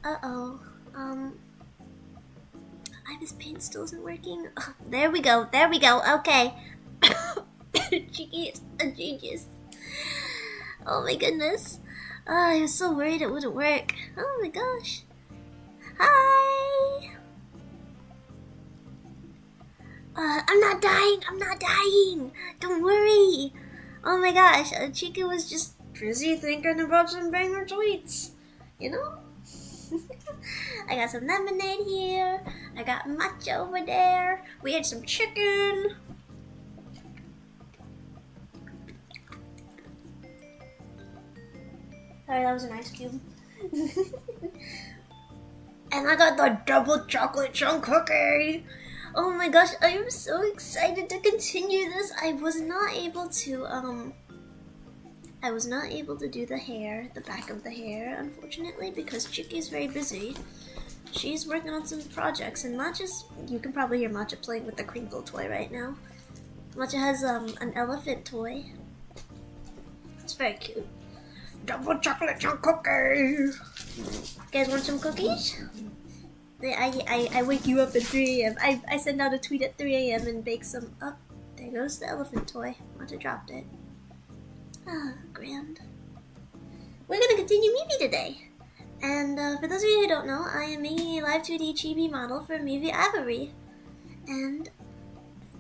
Uh-oh. Ibis paint still isn't working. Oh, there we go. There we go. Okay. Cheeky is a genius. Oh my goodness. I was so worried it wouldn't work. Oh my gosh. Hi. I'm not dying. I'm not dying. Don't worry. Oh my gosh. Chica was just busy thinking about some banger tweets. You know? I got some lemonade here. I got matcha over there. We had some chicken. Sorry, that was an ice cube. And I got the double chocolate chunk cookie. Oh my gosh, I am so excited to continue this. I was not able to do the hair, the back of the hair, unfortunately, because Chiki's very busy. She's working on some projects, and Matcha's, you can probably hear Matcha playing with the crinkle toy right now. Matcha has an elephant toy. It's very cute. Double chocolate chunk cookie. You guys want some cookies? I wake you up at 3 a.m. I send out a tweet at 3 a.m. and bake some up. There goes the elephant toy. Matcha dropped it. Ah, grand. We're gonna continue Mivi today. And for those of you who don't know, I am making a Live2d Chibi model for Mivi Aivori. And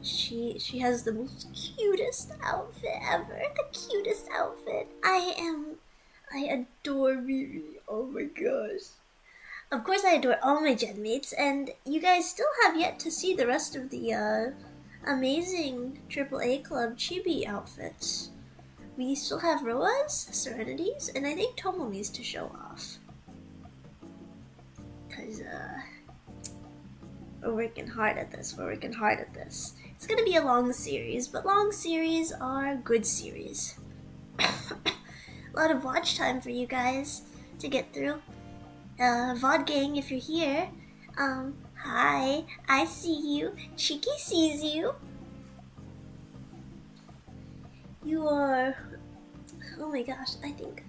she has the most cutest outfit ever. The cutest outfit. I adore Mivi. Oh my gosh. Of course I adore all my gen mates, and you guys still have yet to see the rest of the amazing AAA Club Chibi outfits. We still have Rowa's, Serenity's, and I think Tomomi's to show off. Cause we're working hard at this. It's gonna be a long series, but long series are good series. A lot of watch time for you guys to get through. VOD gang, if you're here, hi, I see you. Cheeky sees you. You are, oh my gosh, I think.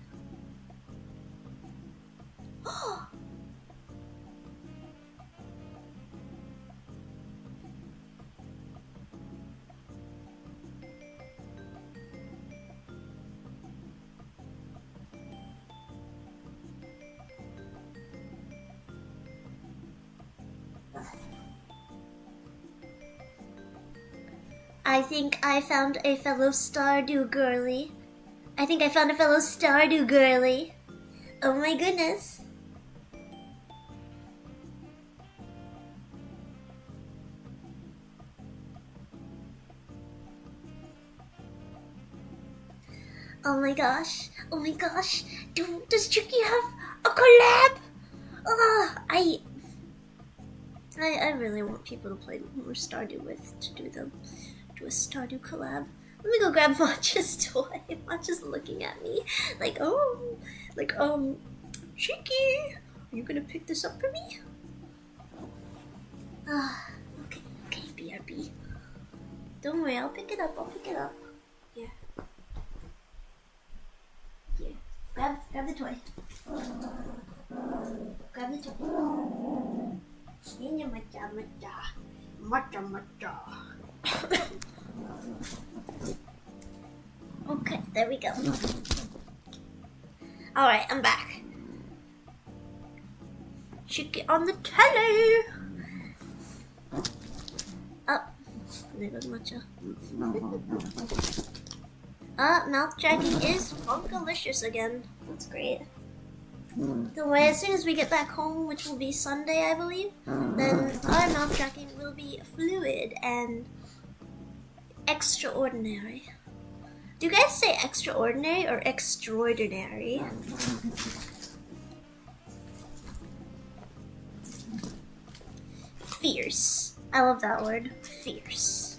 I think I found a fellow Stardew girly. Oh my goodness. Oh my gosh. Does Chicky have a collab? I really want people to play more Stardew with, to do a Stardew collab. Let me go grab Matcha's toy. Matcha's looking at me Chicky, are you gonna pick this up for me? Okay, BRB. Don't worry, I'll pick it up. Here. Grab the toy. Matcha. Okay, there we go. Alright, I'm back. Chicky on the telly! Oh, there goes Matcha. Mouth tracking is funkalicious again. That's great. Don't worry, as soon as we get back home, which will be Sunday, I believe, then our mouth tracking will be fluid and extraordinary. Do you guys say extraordinary or extraordinary? Fierce. I love that word. Fierce.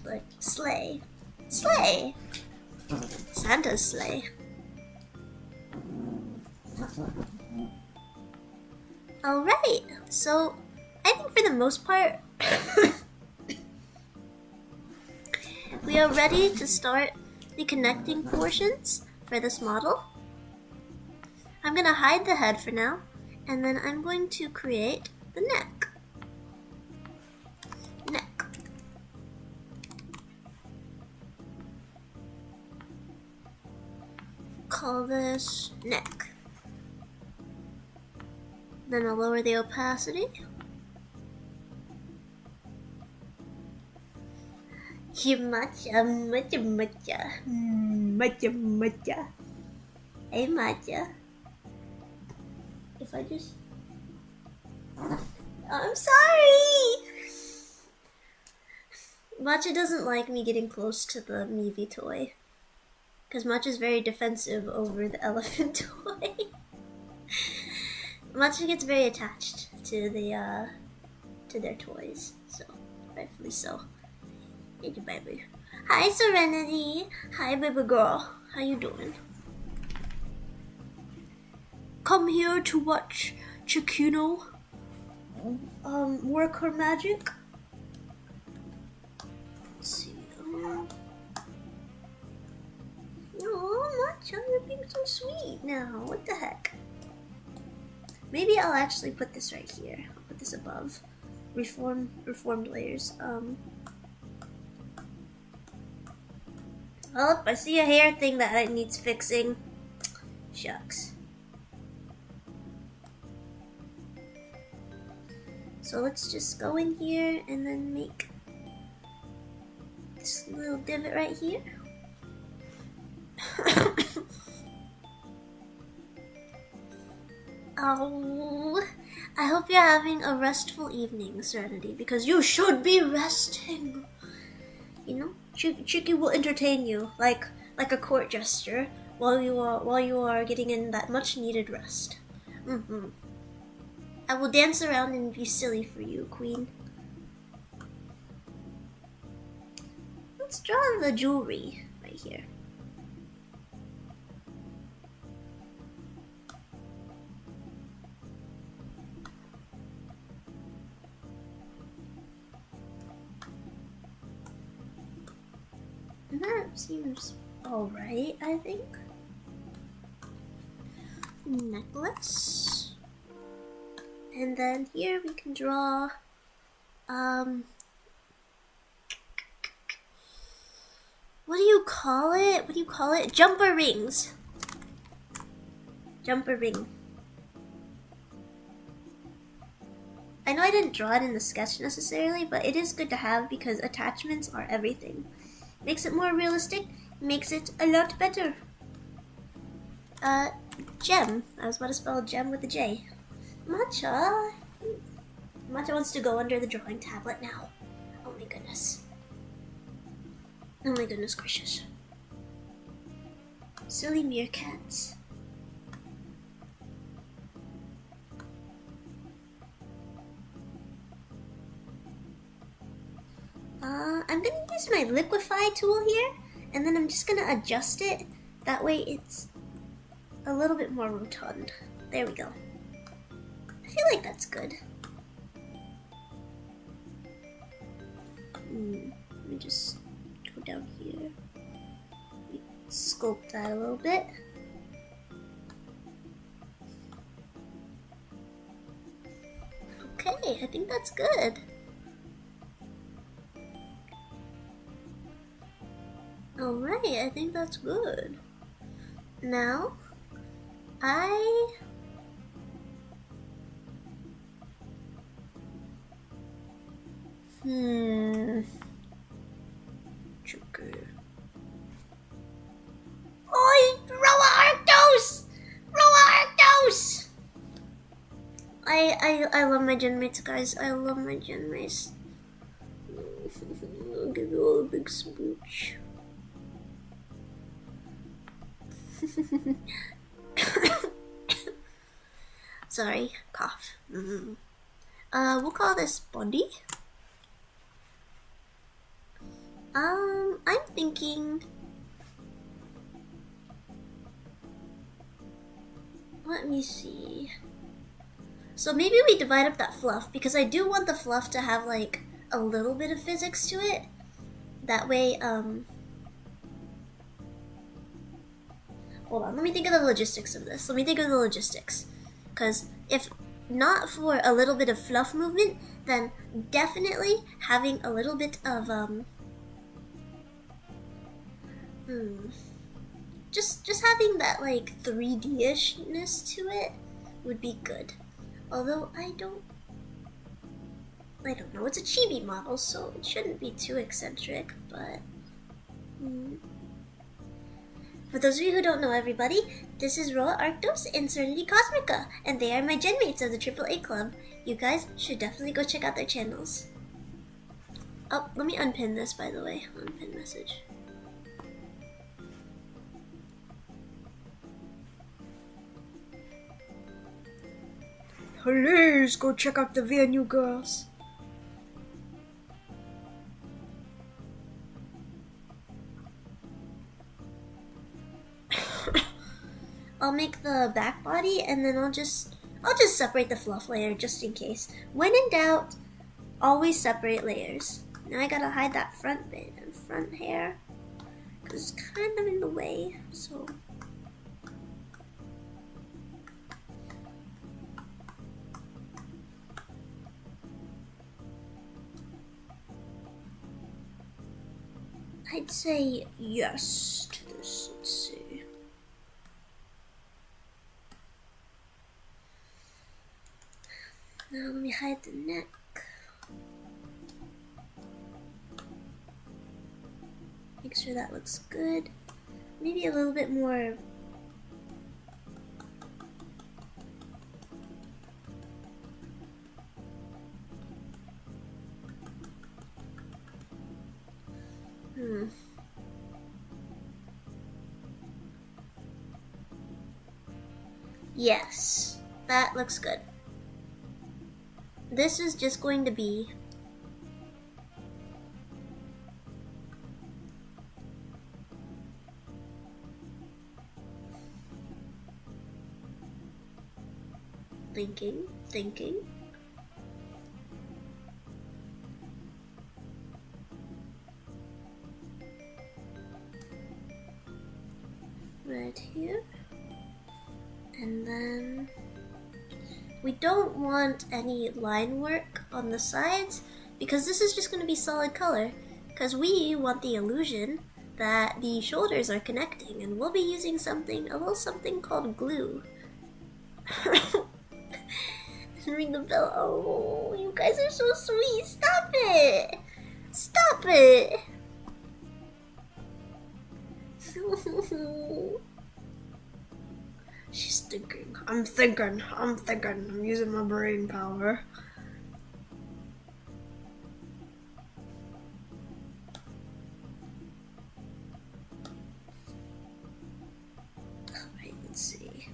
Like slay. Slay! Santa's sleigh. Alright, so I think for the most part we are ready to start the connecting portions for this model. I'm gonna hide the head for now, and then I'm going to create the neck. Call this neck. Then I'll lower the opacity. Matcha. Hey Matcha. If I just... I'm sorry! Matcha doesn't like me getting close to the Mivi toy. Because Matcha's very defensive over the elephant toy. Matcha gets very attached to their toys, so rightfully so. Thank you, baby. Hi, Serenity. Hi, baby girl. How you doing? Come here to watch Ciccino work her magic. Let's see. Oh, Matcha, you're being so sweet now. What the heck? Maybe I'll actually put this right here. I'll put this above. Reformed layers. Oh, I see a hair thing that needs fixing. Shucks. So let's just go in here and then make this little divot right here. Oh, I hope you're having a restful evening, Serenity, because you should be resting. You know, Chicky will entertain you like a court jester while you are getting in that much needed rest. I will dance around and be silly for you, Queen. Let's draw the jewelry right here. That seems alright, I think. Necklace. And then here we can draw, what do you call it? Jumper rings. Jumper ring. I know I didn't draw it in the sketch necessarily, but it is good to have because attachments are everything. Makes it more realistic, makes it a lot better. Gem. I was about to spell gem with a J. Matcha. Matcha wants to go under the drawing tablet now. Oh my goodness. Oh my goodness gracious. Silly meerkats. I'm gonna use my liquefy tool here, and then I'm just gonna adjust it. That way it's a little bit more rotund. There we go. I feel like that's good. Let me just go down here. Sculpt that a little bit. Okay, I think that's good. Alright, I think that's good. Now, Joker. Oi! Rowa Arctos! Rowa Arctos! I love my genmates, guys. I love my genmates. I'll give you all a big smooch. Sorry, cough. We'll call this Bondi. I'm thinking. Let me see. So maybe we divide up that fluff because I do want the fluff to have like a little bit of physics to it. That way, hold on. Let me think of the logistics of this. Because if not for a little bit of fluff movement, then definitely having a little bit of, just having that, like, 3D-ishness to it would be good. Although, I don't know. It's a chibi model, so it shouldn't be too eccentric, but... For those of you who don't know, everybody, this is Rowa Arctos and Cerenity Cosmica, and they are my genmates of the AAA Club. You guys should definitely go check out their channels. Oh, let me unpin this, by the way. Unpin message. Please go check out the VNU girls. I'll make the back body and then I'll just separate the fluff layer just in case. When in doubt, always separate layers. Now I gotta hide that front bit and front hair because it's kind of in the way, so. I'd say yes to this. Let's see. Now let me hide the neck. Make sure that looks good. Maybe a little bit more. Yes, that looks good. This is just going to be thinking. Right here. And then we don't want any line work on the sides because this is just going to be solid color because we want the illusion that the shoulders are connecting, and we'll be using a little something called glue. Ring the bell. Oh, you guys are so sweet. Stop it. Stop it. She's thinking. I'm thinking. I'm using my brain power. Alright, let's see.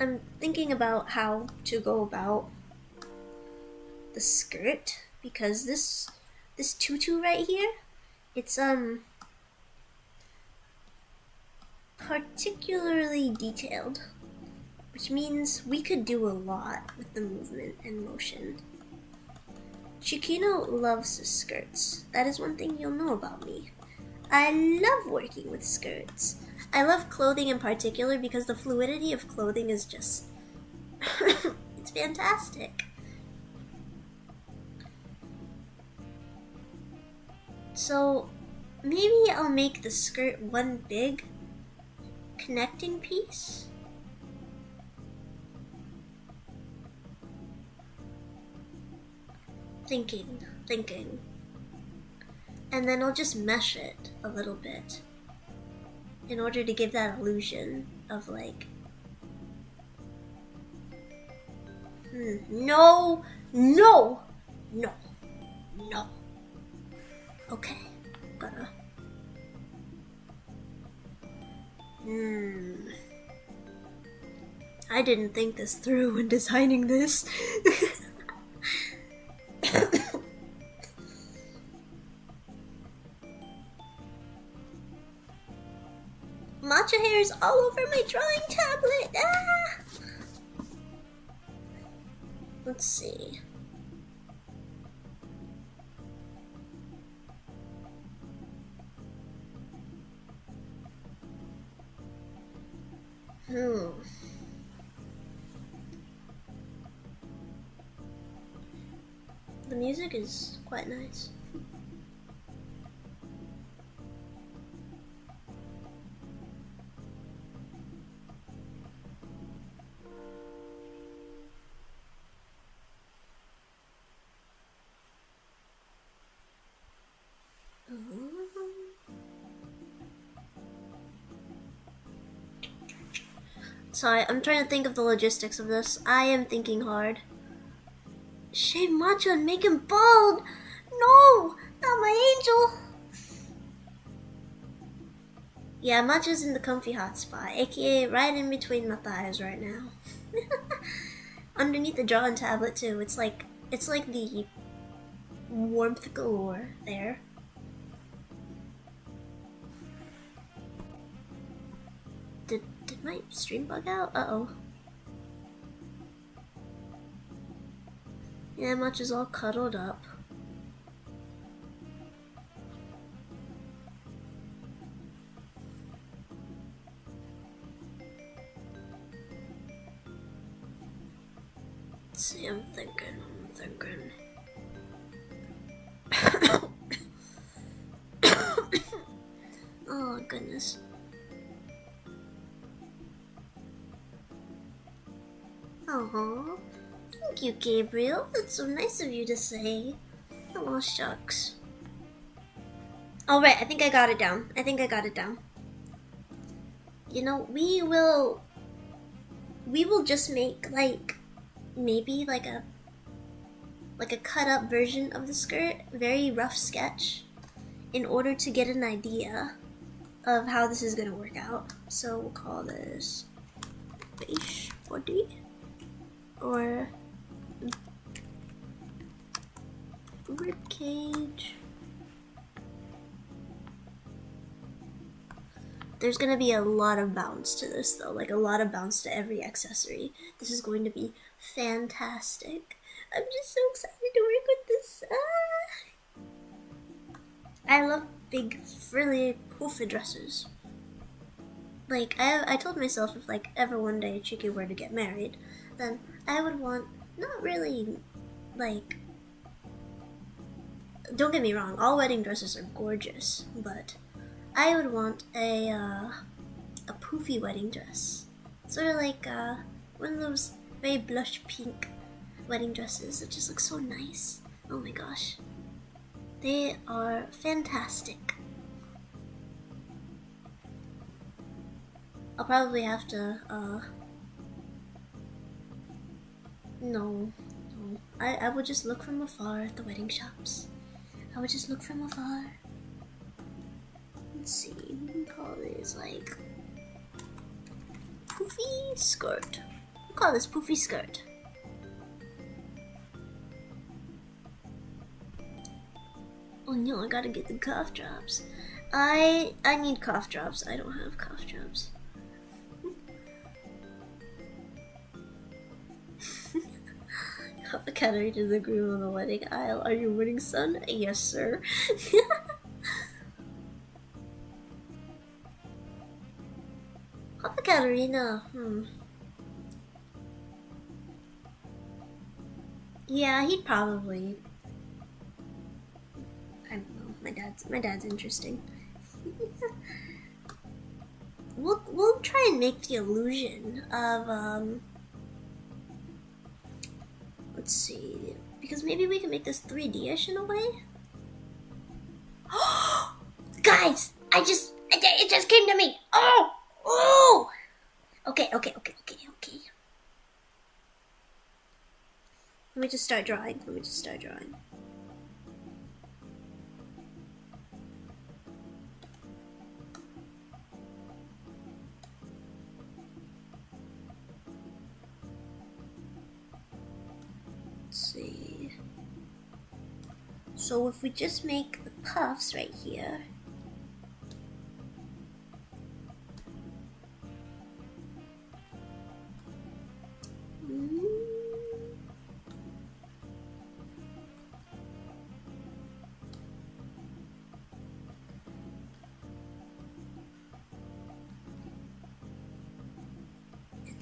I'm thinking about how to go about the skirt because this tutu right here, it's particularly detailed, which means we could do a lot with the movement and motion. Ciccino loves skirts. That is one thing you'll know about me. I love working with skirts. I love clothing in particular because the fluidity of clothing is just it's fantastic. So maybe I'll make the skirt one big connecting piece. Thinking. And then I'll just mesh it a little bit in order to give that illusion of like no. Okay, gotta. I didn't think this through when designing this. Matcha hairs all over my drawing tablet. Ah! Let's see. Hmm. The music is quite nice. Sorry, I'm trying to think of the logistics of this. I am thinking hard. Shave Matcha and make him bald! No! Not my angel! Yeah, Matcha's in the comfy hot spot, aka right in between my thighs right now. Underneath the drawing tablet too, it's like the warmth galore there. Did my stream bug out? Uh-oh. Yeah, Matcha's all cuddled up. Let's see, I'm thinking. Oh, goodness. Oh, thank you, Gabriel. That's so nice of you to say. Oh, shucks. Alright, I think I got it down. You know, we will just make, like, maybe, like a cut up version of the skirt, very rough sketch, in order to get an idea of how this is gonna work out. So we'll call this base body, or rib cage. There's gonna be a lot of bounce to this though, like a lot of bounce to every accessory. This is going to be fantastic. I'm just so excited to work with this. I love big, frilly, poofy dresses. Like, I told myself if, like, ever one day Chicky were to get married, then I would want, not really, like, don't get me wrong, all wedding dresses are gorgeous, but I would want a poofy wedding dress. Sort of like, one of those very blush pink wedding dresses that just look so nice. Oh my gosh. They are fantastic. I'll probably have to, no. I would just look from afar at the wedding shops. I would just look from afar. Let's see, we can call this, like, poofy skirt. We'll call this poofy skirt. Oh no, I gotta get the cough drops. I need cough drops. I don't have cough drops. Papa Katterina to the groom on the wedding aisle. Are you wedding son? Yes, sir. Papa Katterina, Yeah, he'd probably. I don't know. My dad's interesting. We'll try and make the illusion of let's see, because maybe we can make this 3D-ish in a way. Guys, it just came to me. Oh. Okay. Let me just start drawing. See. So if we just make the puffs right here.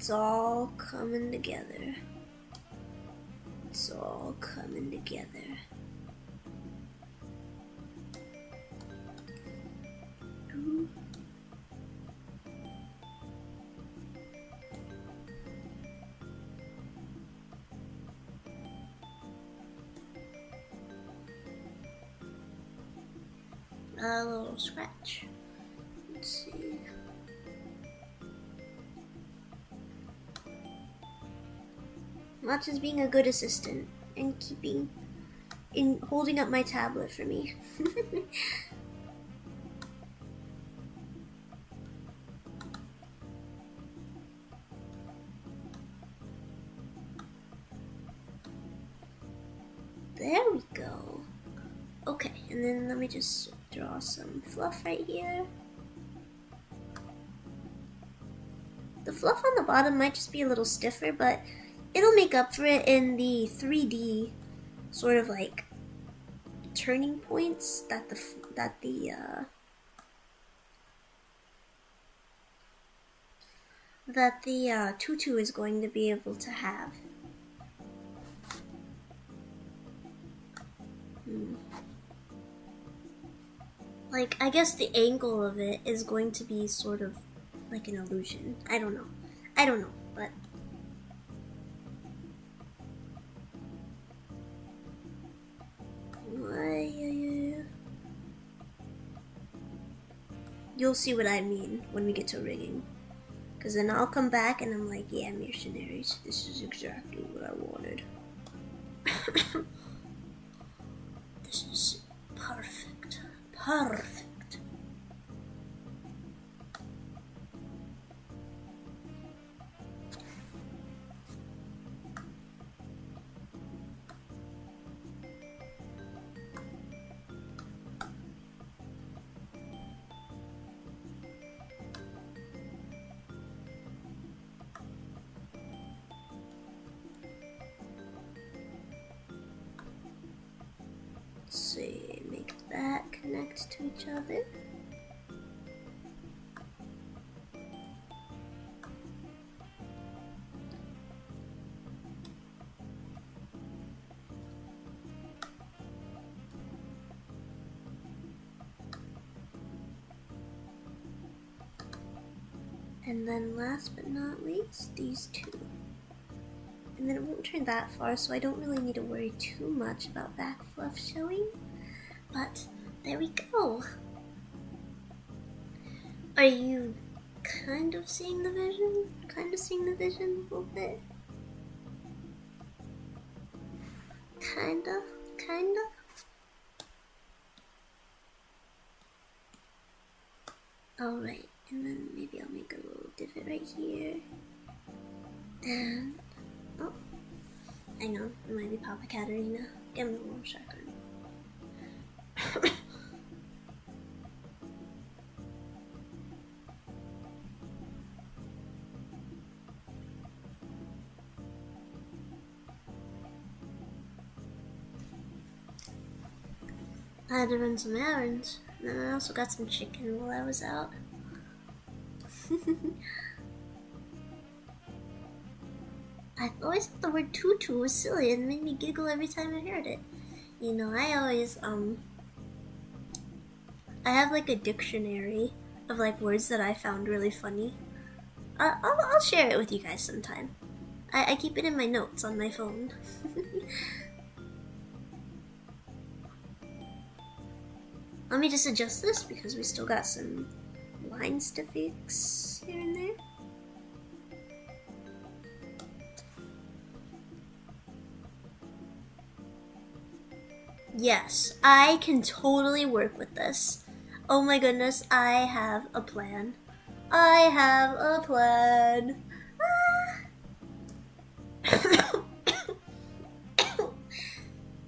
It's all coming together. It's all coming together. A little scratch. Let's see. Much as being a good assistant and holding up my tablet for me. There we go. Okay, and then let me just draw some fluff right here. The fluff on the bottom might just be a little stiffer, but it'll make up for it in the 3D sort of like turning points that the tutu is going to be able to have. Like, I guess the angle of it is going to be sort of like an illusion. I don't know, but you'll see what I mean when we get to rigging. Because then I'll come back and I'm like, yeah, mercenaries, this is exactly what I wanted. This is perfect. Perfect. See, make that connect to each other. And then last but not least, these two. And then it won't turn that far, so I don't really need to worry too much about back fluff showing. But there we go. Are you kind of seeing the vision? Kind of seeing the vision a little bit? Kinda? Alright, and then maybe I'll make a little divot right here. And oh, I know, it might be Papa Katterina. Give him a little shotgun. I had to run some errands, and then I also got some chicken while I was out. I always thought the word tutu was silly and made me giggle every time I heard it. You know, I always, I have like a dictionary of like words that I found really funny. I'll share it with you guys sometime. I keep it in my notes on my phone. Let me just adjust this because we still got some lines to fix here and there. Yes, I can totally work with this. Oh my goodness, I have a plan. I have a plan.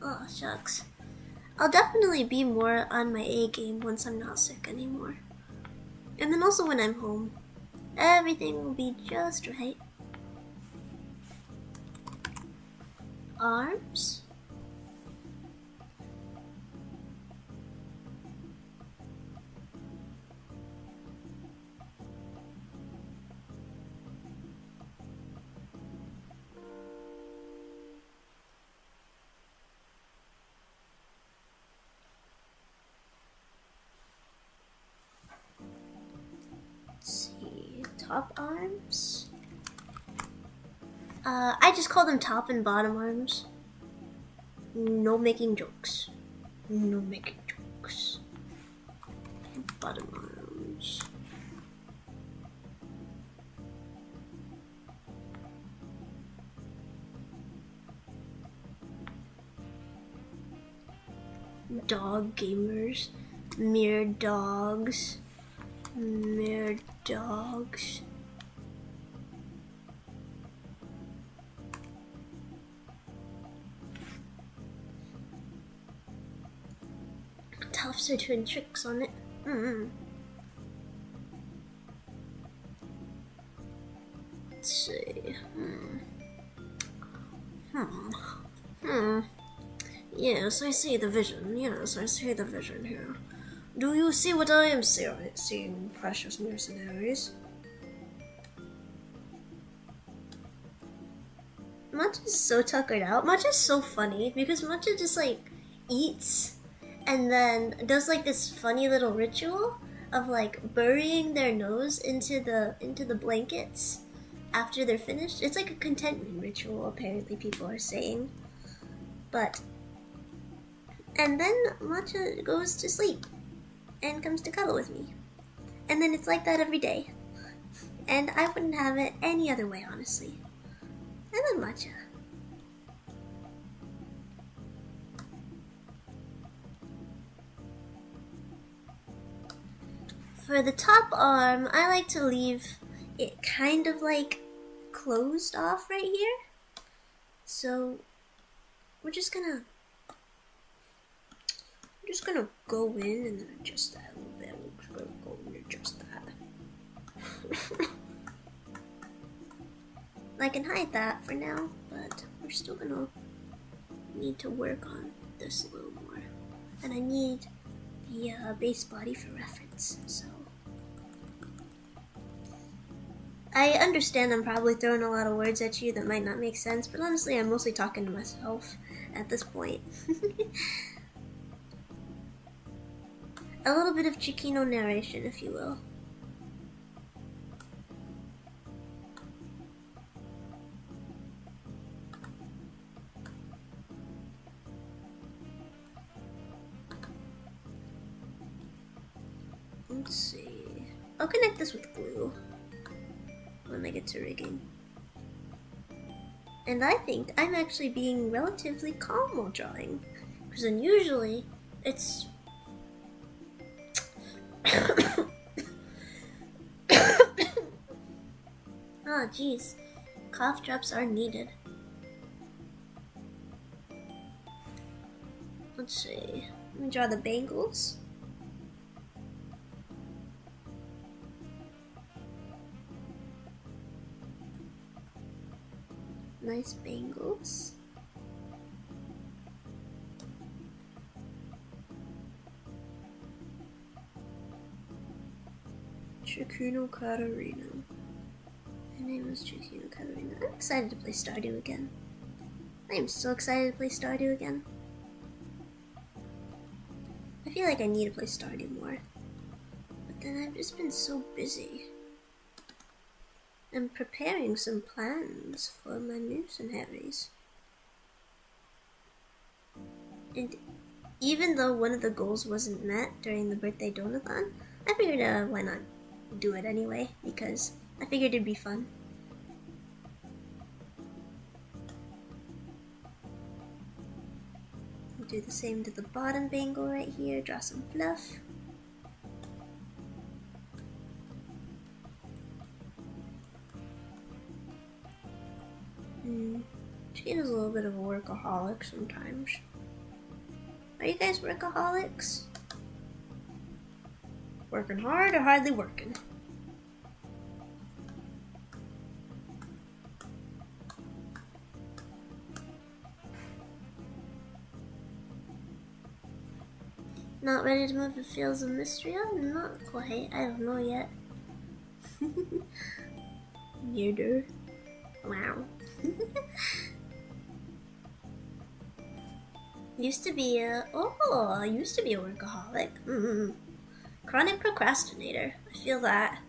Oh, shucks. I'll definitely be more on my A game once I'm not sick anymore. And then also when I'm home, everything will be just right. Arms. top arms. I just call them top and bottom arms. No making jokes. No making jokes. Bottom arms. Dog gamers. Mere dogs. Mere dogs. Tops are doing tricks on it. Let's see. Yes, I see the vision. Yes, I see the vision here. Do you see what I am seeing, precious mercenaries? Matcha's so tuckered out. Matcha's so funny because Matcha just like eats and then does like this funny little ritual of like burying their nose into the blankets after they're finished. It's like a contentment ritual, apparently people are saying. And then Matcha goes to sleep and comes to cuddle with me. And then it's like that every day. And I wouldn't have it any other way, honestly. I love Matcha. For the top arm, I like to leave it kind of like closed off right here. So we're just gonna go in and then adjust that a little bit. We're just gonna go and adjust that. I can hide that for now, but we're still gonna need to work on this a little more. And I need the base body for reference, so. I understand I'm probably throwing a lot of words at you that might not make sense, but honestly I'm mostly talking to myself at this point. A little bit of Ciccino narration, if you will. Let's see. I'll connect this with glue when I get to rigging. And I think I'm actually being relatively calm while drawing, because then usually it's oh geez, cough drops are needed. Let's see, let me draw the bangles. Nice bangles. Ciccino Katterina. My name is Ciccino Katterina. I'm excited to play Stardew again. I am so excited to play Stardew again. I feel like I need to play Stardew more. But then I've just been so busy. I'm preparing some plans for my mercenaries. And even though one of the goals wasn't met during the birthday donathon, I figured why not do it anyway, because I figured it'd be fun. I'll do the same to the bottom bangle right here, draw some fluff. Chiquito's a little bit of a workaholic sometimes. Are you guys workaholics? Working hard or hardly working? Not ready to move the fields of mystery? Not quite. I don't know yet. Weirder. Wow. Used to be a workaholic. Chronic procrastinator. I feel that.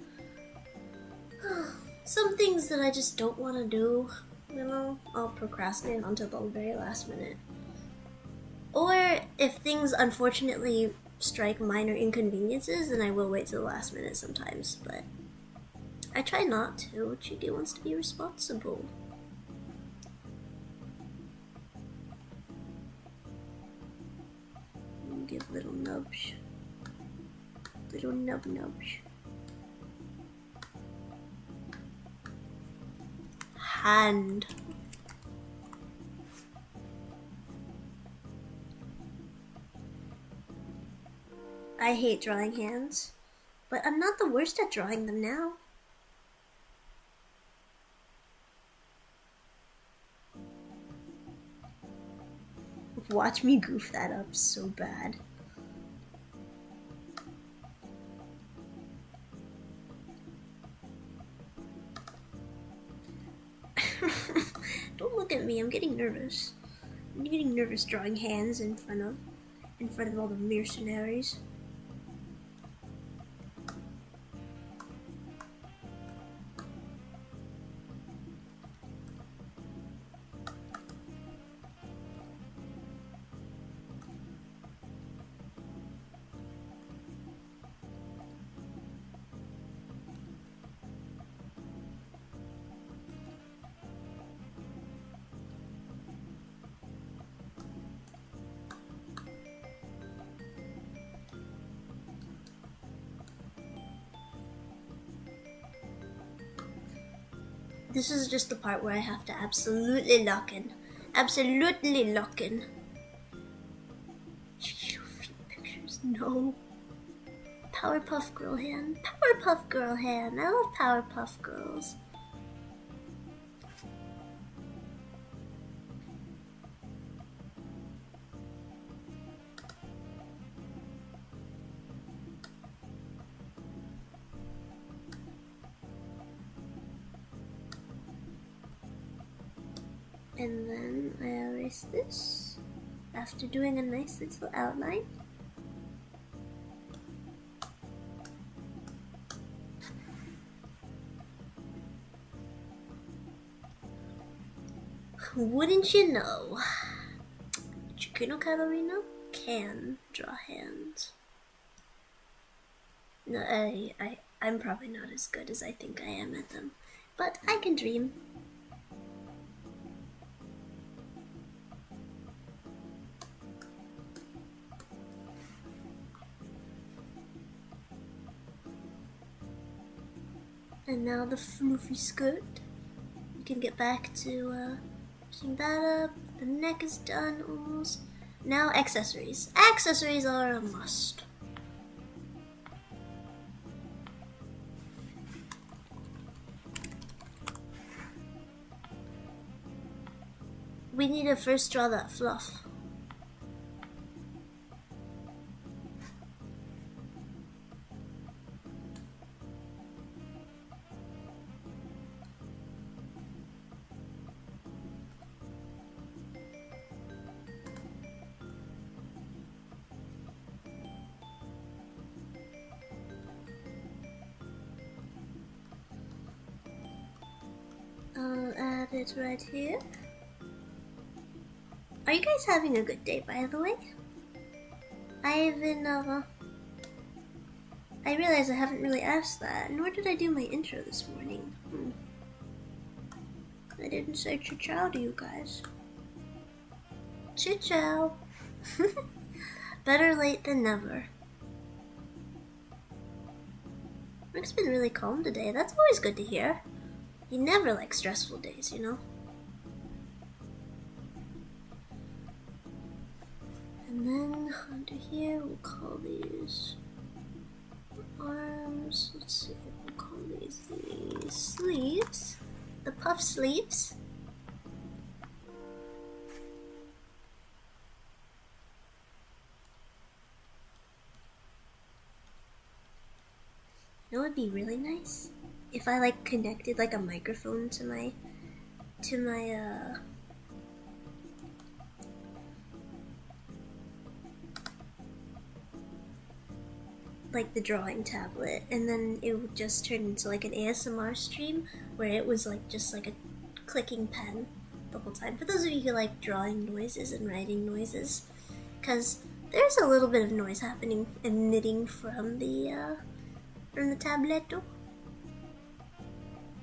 Some things that I just don't want to do, you know, I'll procrastinate until the very last minute. Or if things unfortunately strike minor inconveniences, then I will wait till the last minute sometimes, but I try not to. Chibi wants to be responsible. Give little nubs. Little nubs. Hand. I hate drawing hands, but I'm not the worst at drawing them now. Watch me goof that up so bad. Don't look at me, I'm getting nervous. I'm getting nervous drawing hands in front of all the mercenaries. This is just the part where I have to absolutely lock in. Absolutely lock in. Pictures, no. Powerpuff Girl hand. Powerpuff Girl hand. I love Powerpuff Girls. And then I erase this after doing a nice little outline. Wouldn't you know, Ciccino Katterina can draw hands. No, I'm probably not as good as I think I am at them, but I can dream. And now the floofy skirt. We can get back to pushing that up. The neck is done almost. Now accessories. Accessories are a must. We need to first draw that fluff. I'll add it right here. Are you guys having a good day, by the way? I've been, I realize I haven't really asked that, nor did I do my intro this morning. I didn't say ciao to you guys. Ciao. Better late than never. Rick's been really calm today. That's always good to hear. He never likes stressful days, you know? And then under here, we'll call these arms. Let's see, we'll call these the sleeves. The puff sleeves. You know what would be really nice? If I like connected like a microphone to my like the drawing tablet, and then it would just turn into like an ASMR stream where it was like just like a clicking pen the whole time. For those of you who like drawing noises and writing noises, because there's a little bit of noise happening, emitting from the tabletto.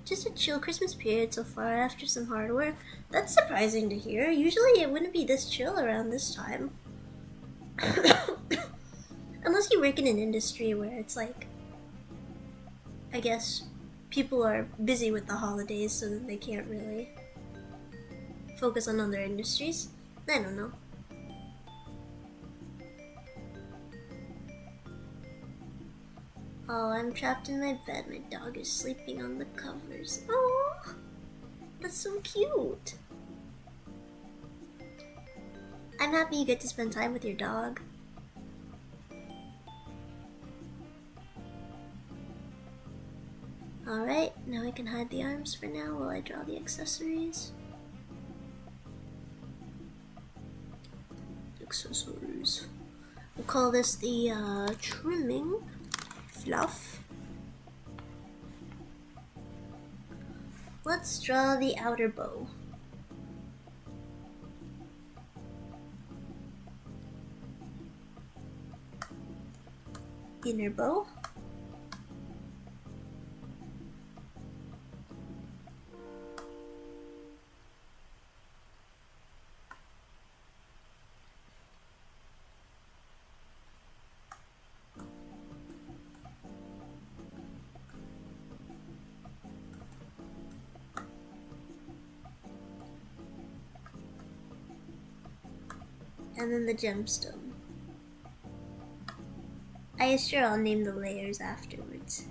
Just a chill Christmas period so far after some hard work. That's surprising to hear. Usually it wouldn't be this chill around this time. Unless you work in an industry where it's like, I guess, people are busy with the holidays so that they can't really focus on other industries. I don't know. Oh, I'm trapped in my bed. My dog is sleeping on the covers. Oh, that's so cute. I'm happy you get to spend time with your dog. Alright, now I can hide the arms for now while I draw the accessories. Accessories. We'll call this the trimming fluff. Let's draw the outer bow. Inner bow. And then the gemstone. I assure I'll name the layers afterwards.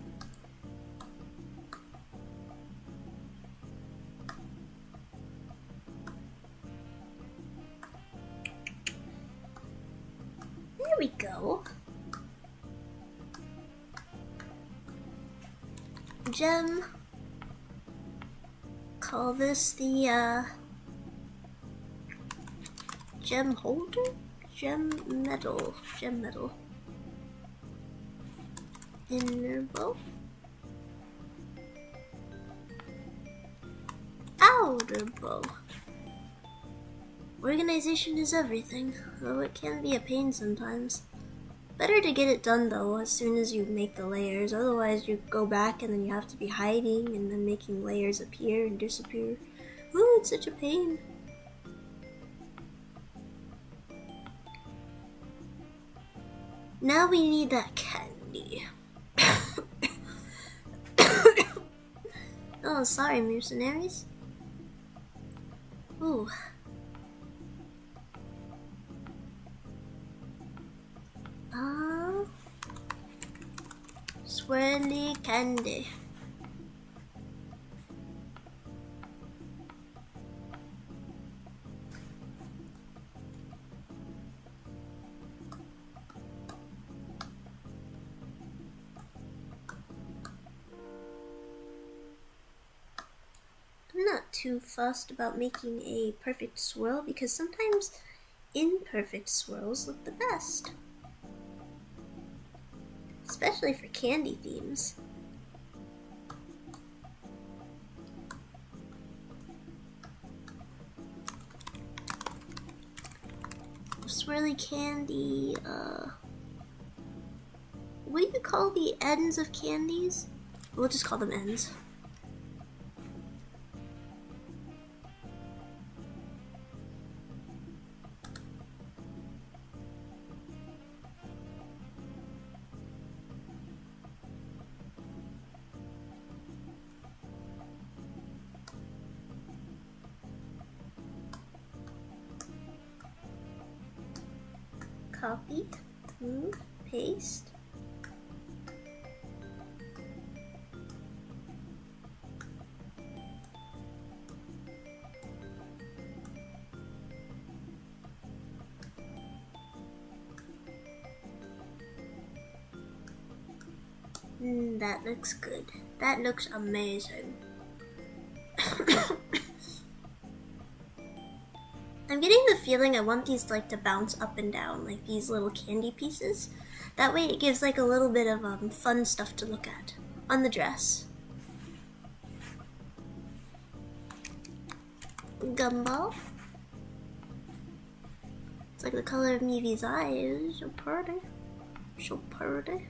There we go. Gem. Call this the gem holder? Gem metal. Inner bow. Outer bow. Organization is everything, though it can be a pain sometimes. Better to get it done though as soon as you make the layers, otherwise you go back and then you have to be hiding and then making layers appear and disappear. Ooh, it's such a pain. Now we need that candy. Oh, sorry, mercenaries. Ooh. Swirly candy. I'm not too fussed about making a perfect swirl because sometimes imperfect swirls look the best. Especially for candy themes. Swirly candy, what do you call the ends of candies? We'll just call them ends. Copy, move, paste. That looks good. That looks amazing. I'm getting the feeling I want these like to bounce up and down, like these little candy pieces. That way it gives like a little bit of fun stuff to look at on the dress. Gumball. It's like the color of Mivi's eyes. So pretty. So pretty.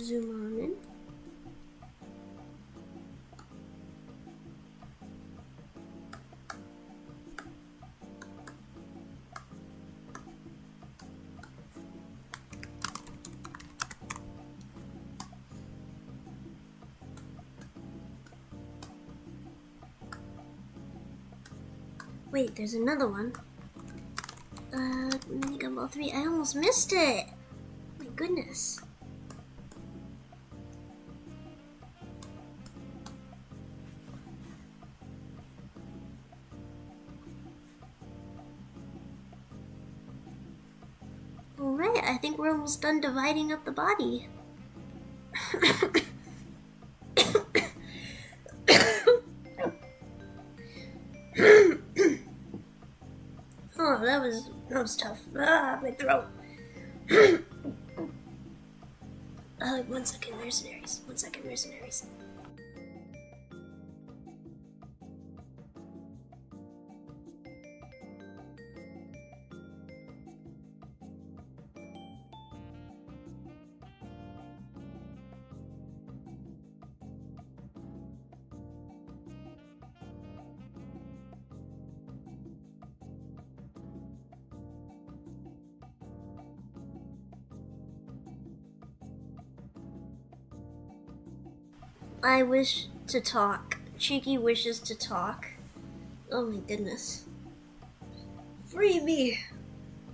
Zoom on in. Wait, there's another one. Mini Gumball 3. I almost missed it! My goodness. Alright, I think we're almost done dividing up the body. Oh, that was tough. Ah, my throat. 1 second, mercenaries. 1 second, mercenaries. I wish to talk. Cheeky wishes to talk. Oh my goodness. Free me!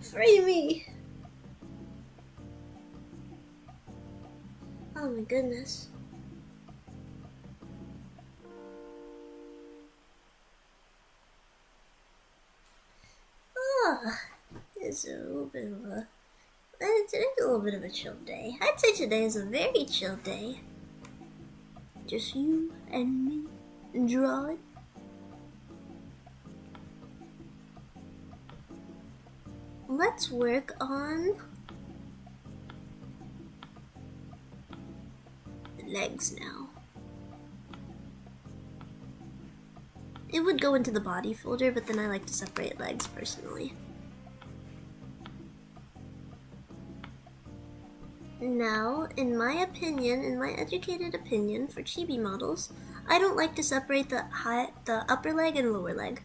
Free me! Oh my goodness. Oh, it's a little bit of a... Today's a little bit of a chill day. I'd say today is a very chill day. Just you and me and drawing. Let's work on the legs now. It would go into the body folder, but then I like to separate legs personally. Now, in my opinion, in my educated opinion for chibi models, I don't like to separate the upper leg and lower leg.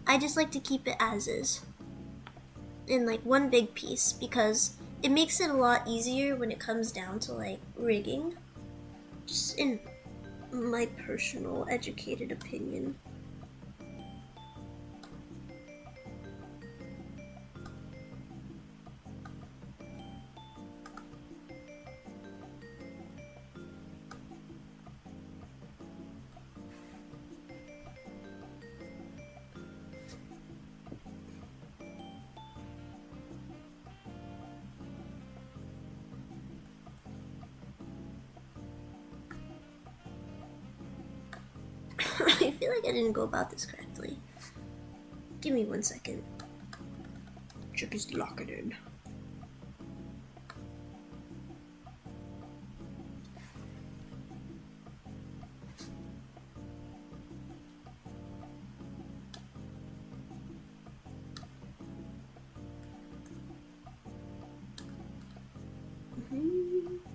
I just like to keep it as is, in like one big piece, because it makes it a lot easier when it comes down to like rigging. Just in my personal educated opinion. I feel like I didn't go about this correctly. Give me 1 second. Just lock it in.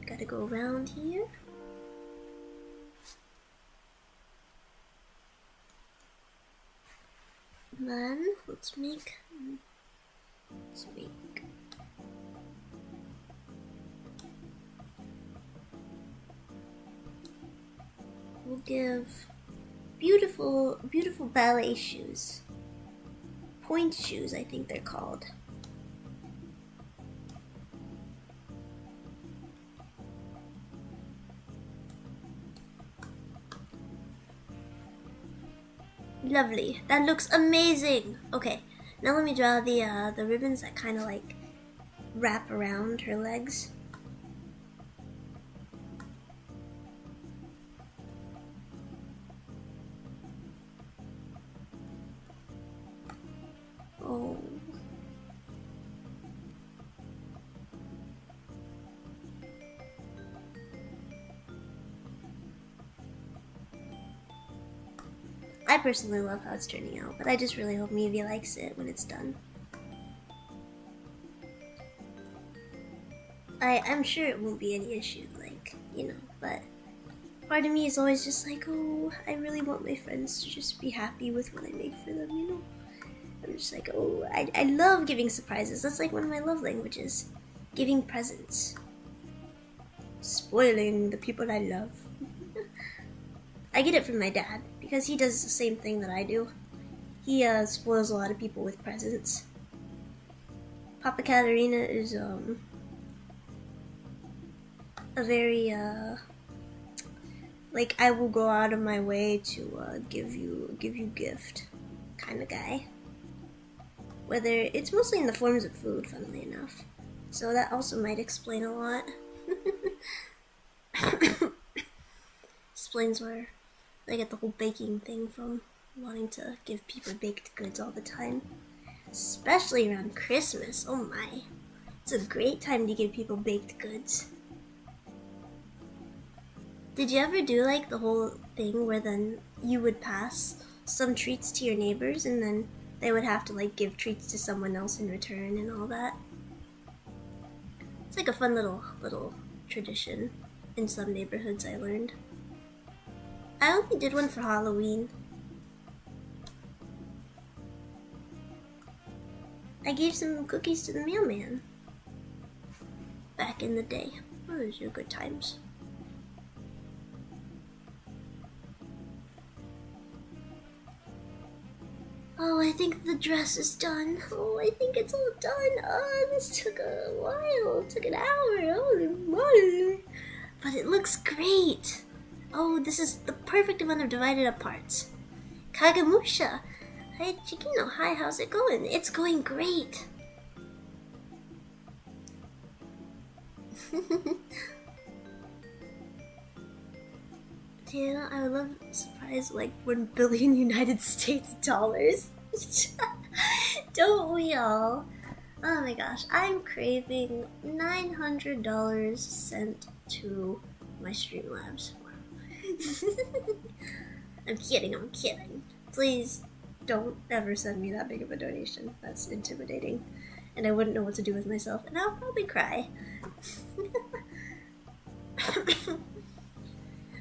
Gotta go around here. Then let's make we'll give beautiful ballet shoes. Point shoes, I think they're called. Lovely. That looks amazing. Okay, now let me draw the ribbons that kind of like wrap around her legs. Oh. I personally love how it's turning out, but I just really hope Mivi likes it when it's done. I'm sure it won't be any issue, like, you know, but part of me is always just like, oh, I really want my friends to just be happy with what I make for them, you know? I'm just like, oh, I love giving surprises. That's like one of my love languages. Giving presents. Spoiling the people I love. I get it from my dad, because he does the same thing that I do. He spoils a lot of people with presents. Papa Katterina is a very like, I will go out of my way to give you gift kind of guy. Whether it's mostly in the forms of food, funnily enough. So that also might explain a lot. Explains where I get the whole baking thing from, wanting to give people baked goods all the time. Especially around Christmas, oh my. It's a great time to give people baked goods. Did you ever do like the whole thing where then you would pass some treats to your neighbors and then they would have to like give treats to someone else in return and all that? It's like a fun little tradition in some neighborhoods, I learned. I only did one for Halloween. I gave some cookies to the mailman back in the day. Oh, those are good times. Oh, I think the dress is done. Oh, I think it's all done. Oh, this took a while. It took an hour. Holy moly. But it looks great. Oh, this is the perfect amount of divided up parts. Kagamusha. Hi, Ciccino. Hi, how's it going? It's going great. Yeah, I would love a surprise like 1 billion United States dollars. Don't we all? Oh my gosh, I'm craving $900 sent to my Streamlabs. I'm kidding. Please don't ever send me that big of a donation. That's intimidating. And I wouldn't know what to do with myself, and I'll probably cry.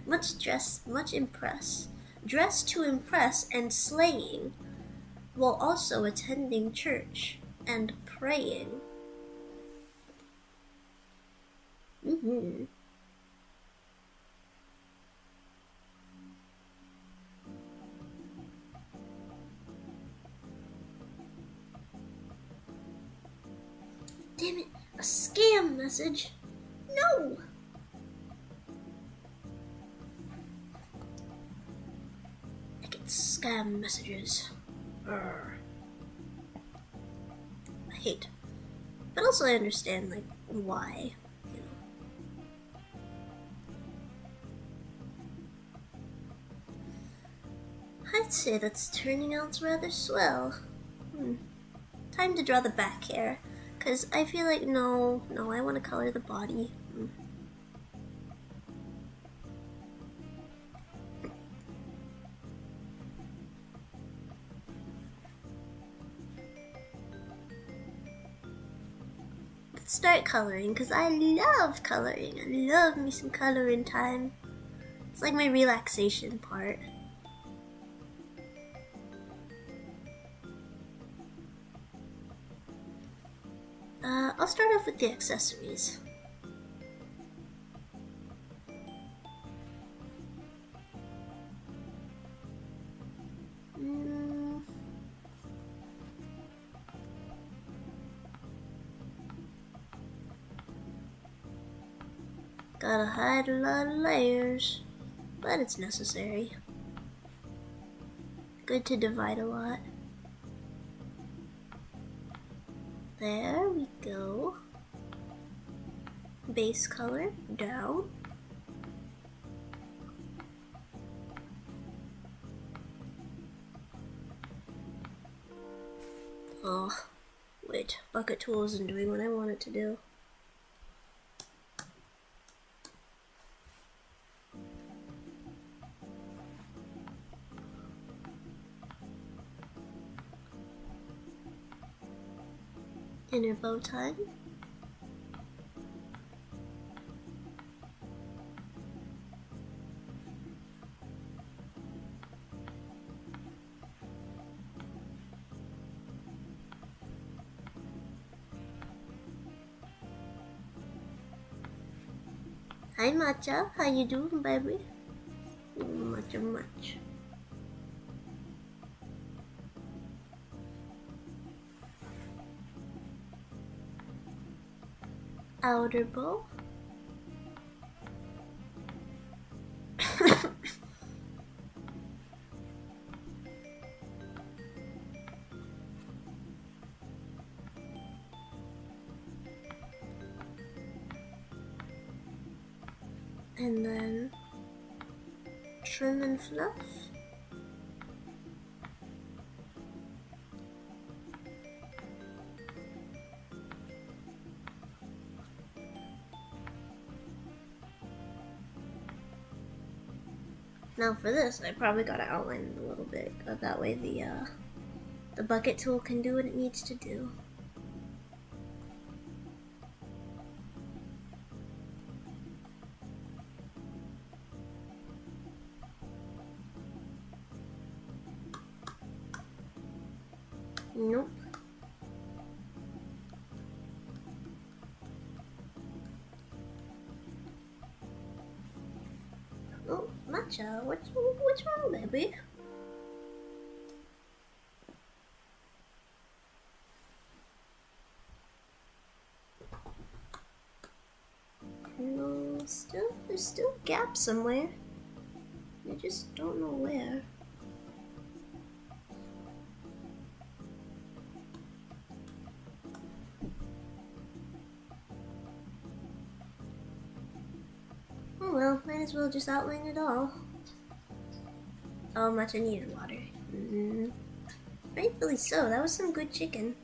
Much dress, much impress. Dress to impress and slaying, while also attending church and praying. Damn it, a scam message. No! I get scam messages. Urgh. I hate. But also I understand, like, why, you know. I'd say that's turning out rather swell. Time to draw the back hair. Because I feel like, no, I want to color the body. Let's start coloring, because I love coloring. I love me some coloring time. It's like my relaxation part. I'll start off with the accessories. Gotta hide a lot of layers, but it's necessary. good to divide a lot. There we go. Base color down. Oh, wait, bucket tool isn't doing what I want it to do. Inner bow tie. Hi Matcha, how you doing, baby? Matcha. Outer bow. And then trim and fluff. Now for this, I probably gotta outline it a little bit, that way the bucket tool can do what it needs to do. Nope. Oh, Matcha, what's wrong, baby? No, there's still gaps somewhere. I just don't know where. Oh well, might as well just outline it all. Oh, Matcha needed water. Rightfully so, that was some good chicken.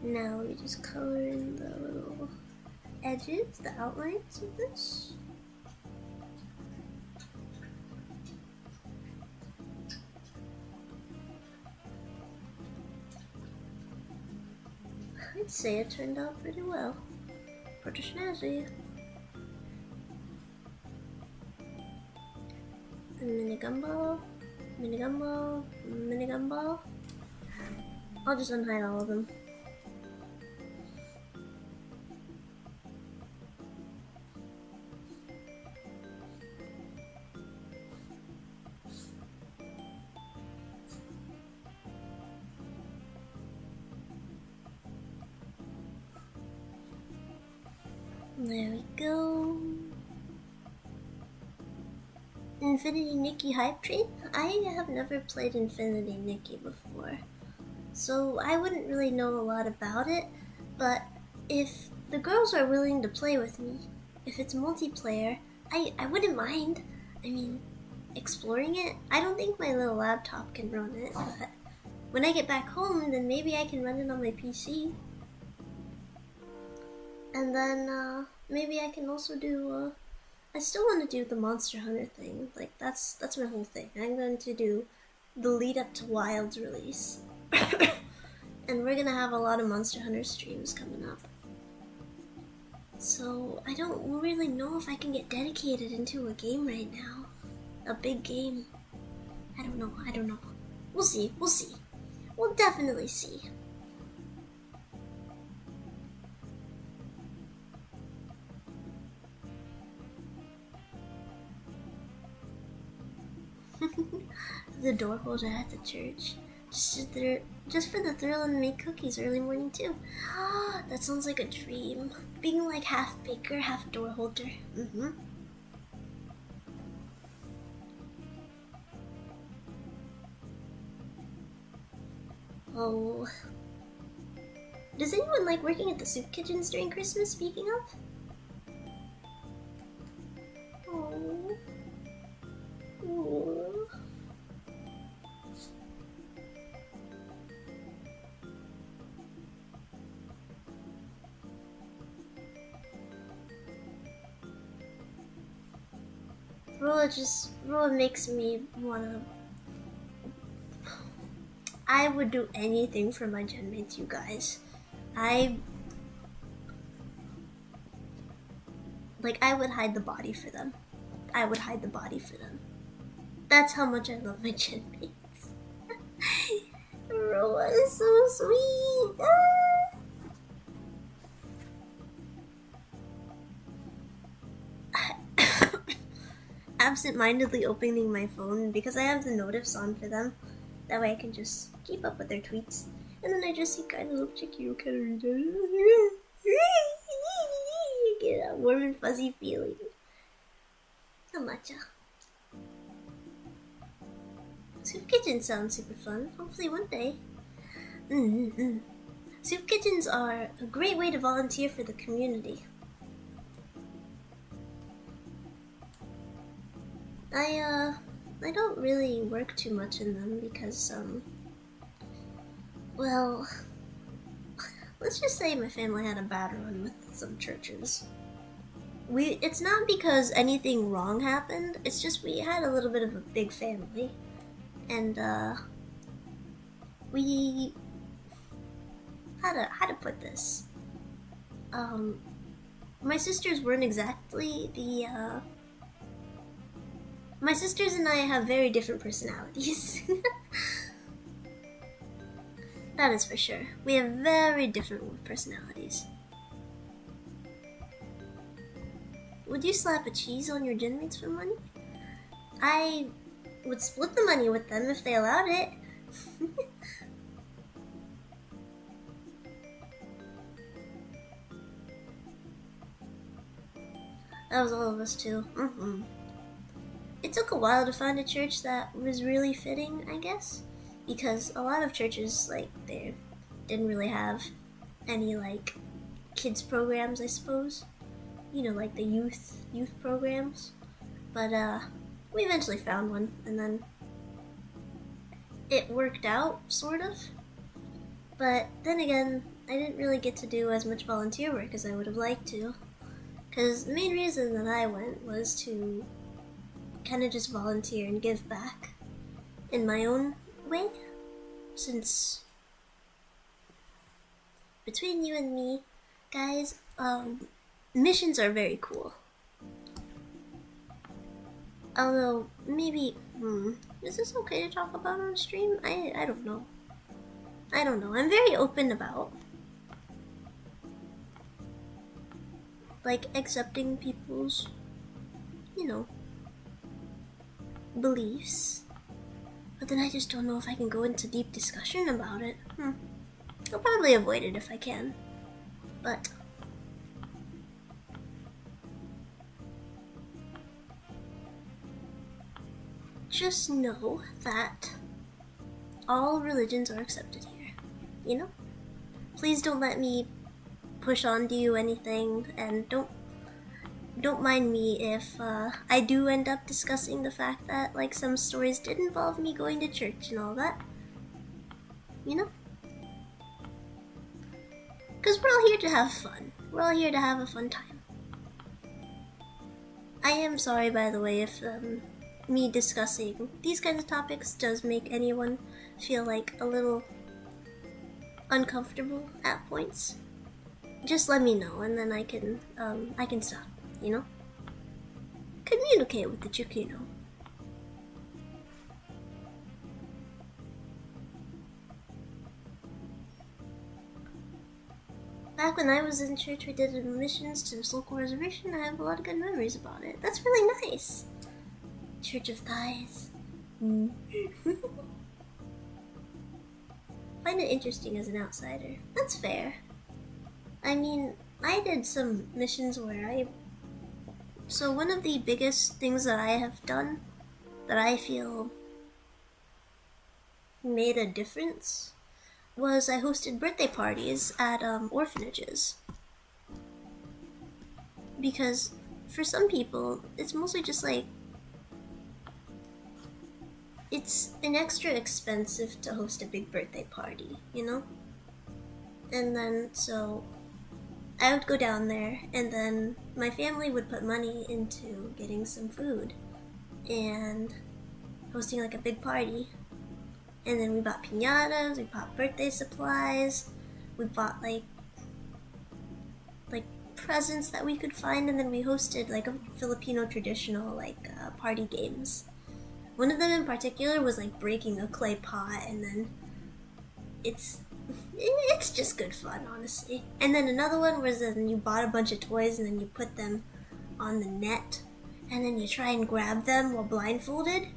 Now we just color in the little edges, the outlines of this. I'd say it turned out pretty well. Pretty snazzy. Mini gumball, mini gumball, mini gumball. I'll just unhide all of them. There we go. Infinity Nikki hype train? I have never played Infinity Nikki before, so I wouldn't really know a lot about it, but if the girls are willing to play with me, if it's multiplayer, I wouldn't mind. I mean, exploring it. I don't think my little laptop can run it, but when I get back home, then maybe I can run it on my PC. And then maybe I can also do I still want to do the Monster Hunter thing. Like that's my whole thing. I'm going to do the lead up to Wild's release. And we're gonna have a lot of Monster Hunter streams coming up. So I don't really know if I can get dedicated into a game right now. A big game. I don't know. We'll see. We'll definitely see. The door holder at the church. Just for the thrill and make cookies early morning too. That sounds like a dream. Being like half baker, half door holder. Oh. Does anyone like working at the soup kitchens during Christmas, speaking of? Oh. Oh. Rowa makes me wanna... I would do anything for my genmates, you guys. I would hide the body for them. I would hide the body for them. That's how much I love my genmates. Rowa is so sweet. Absent-mindedly opening my phone because I have the notifs on for them. That way I can just keep up with their tweets. And then I just see kind of little Ciccino Katterina. Get a warm and fuzzy feeling. So much. Soup kitchens sound super fun. Hopefully one day. Soup kitchens are a great way to volunteer for the community. I don't really work too much in them because, well, let's just say my family had a bad run with some churches. It's not because anything wrong happened, it's just we had a little bit of a big family. And, we... How to put this? My sisters weren't exactly the, my sisters and I have very different personalities. That is for sure. We have very different personalities. Would you slap a cheese on your genmates for money? I would split the money with them if they allowed it. That was all of us too. It took a while to find a church that was really fitting, I guess, because a lot of churches, like, they didn't really have any, like, kids programs, I suppose. You know, like the youth programs. But, we eventually found one, and then it worked out, sort of. But then again, I didn't really get to do as much volunteer work as I would have liked to. Because the main reason that I went was to kind of just volunteer and give back in my own way, since between you and me, guys, missions are very cool. Although, maybe, is this okay to talk about on stream? I don't know. I don't know. I'm very open about, like, accepting people's, you know, beliefs, but then I just don't know if I can go into deep discussion about it. I'll probably avoid it if I can, but just know that all religions are accepted here, you know? Please don't let me push on to you anything, and don't mind me if I do end up discussing the fact that, like, some stories did involve me going to church and all that. You know? Because we're all here to have fun. We're all here to have a fun time. I am sorry, by the way, if me discussing these kinds of topics does make anyone feel, like, a little uncomfortable at points. Just let me know, and then I can stop. You know? Communicate with the Ciccino. Back when I was in church, we did missions to this local reservation. I have a lot of good memories about it. That's really nice. Church of Thighs. Find it interesting as an outsider. That's fair. I mean, I did some missions where So one of the biggest things that I have done that I feel made a difference was I hosted birthday parties at orphanages. Because for some people, it's mostly just like, it's an extra expensive to host a big birthday party, you know? And then, so I would go down there, and then my family would put money into getting some food and hosting like a big party. And then we bought piñatas, we bought birthday supplies, we bought like presents that we could find, and then we hosted like a Filipino traditional like party games. One of them in particular was like breaking a clay pot, and then it's just good fun, honestly. And then another one was you bought a bunch of toys and then you put them on the net, and then you try and grab them while blindfolded,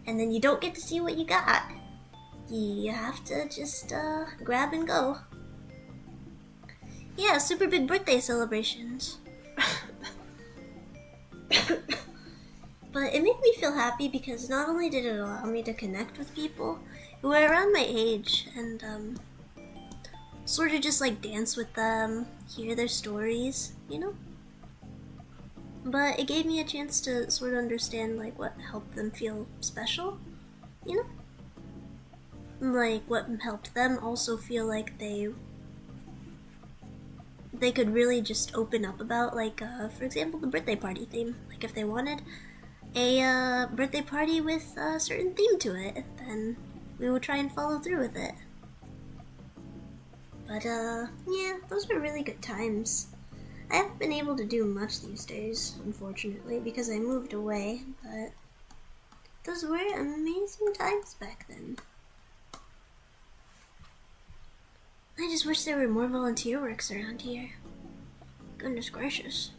and then you don't get to see what you got. You have to just grab and go. Yeah, super big birthday celebrations. But it made me feel happy because not only did it allow me to connect with people who were around my age and sort of just like dance with them, hear their stories, you know? But it gave me a chance to sort of understand like what helped them feel special, you know? Like what helped them also feel like they could really just open up about, like, for example, the birthday party theme. Like, if they wanted a birthday party with a certain theme to it, then we would try and follow through with it. But, yeah, those were really good times. I haven't been able to do much these days, unfortunately, because I moved away, but those were amazing times back then. I just wish there were more volunteer works around here. Goodness gracious.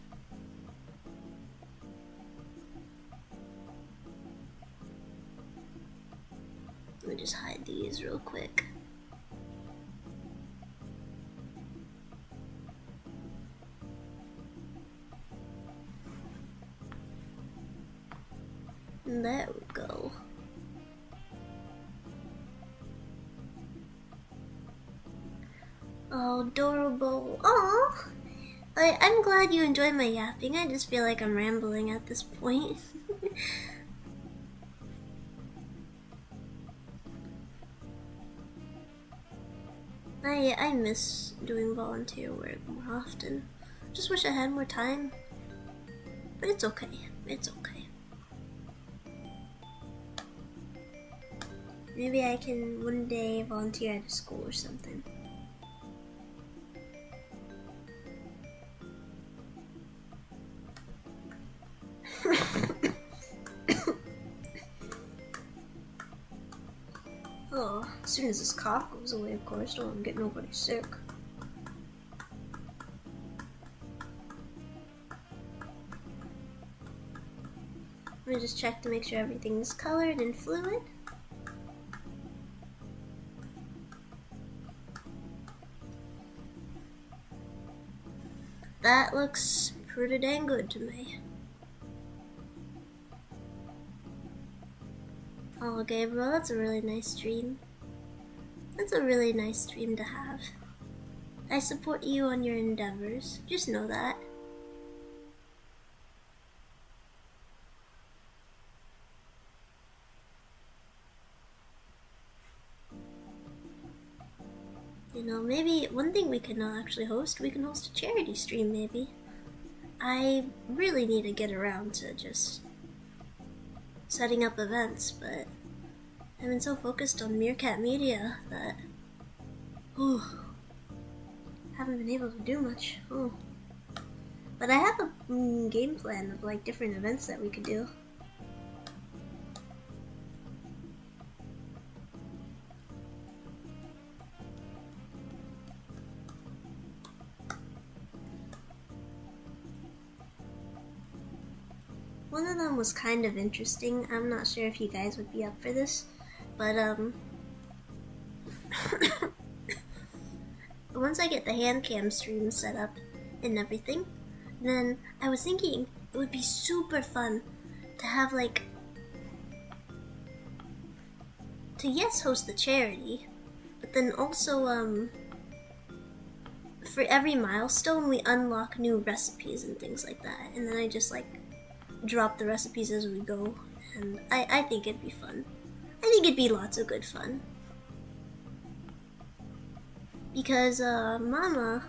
Let me just hide these real quick. And there we go. Oh, adorable. Aww. I'm glad you enjoyed my yapping. I just feel like I'm rambling at this point. I miss doing volunteer work more often. Just wish I had more time. But it's okay. It's okay. Maybe I can one day volunteer at a school or something. Oh, as soon as this cough goes away, of course, don't want to get nobody sick. Let me just check to make sure everything's colored and fluid. That looks pretty dang good to me. Oh, Gabriel, that's a really nice dream. That's a really nice dream to have. I support you on your endeavors. Just know that. You know, maybe one thing we can actually host, we can host a charity stream maybe. I really need to get around to just setting up events, but I've been so focused on Merkat Media that haven't been able to do much. But I have a game plan of like different events that we could do. One of them was kind of interesting. I'm not sure if you guys would be up for this, but once I get the hand cam stream set up and everything, then I was thinking it would be super fun to have host the charity, But then also, for every milestone, we unlock new recipes and things like that. And then I just, like, drop the recipes as we go. And I think it'd be fun. I think it'd be lots of good fun. Because, Mama...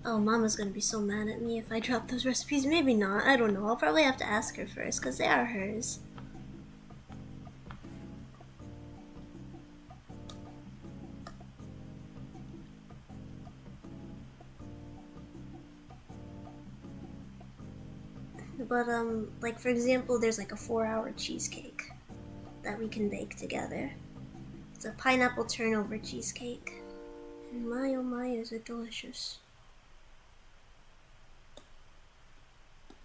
Oh, Mama's gonna be so mad at me if I drop those recipes. Maybe not, I don't know. I'll probably have to ask her first, because they are hers. But, like, for example, there's like a 4-hour cheesecake that we can bake together. It's a pineapple turnover cheesecake. And my oh my, is it delicious.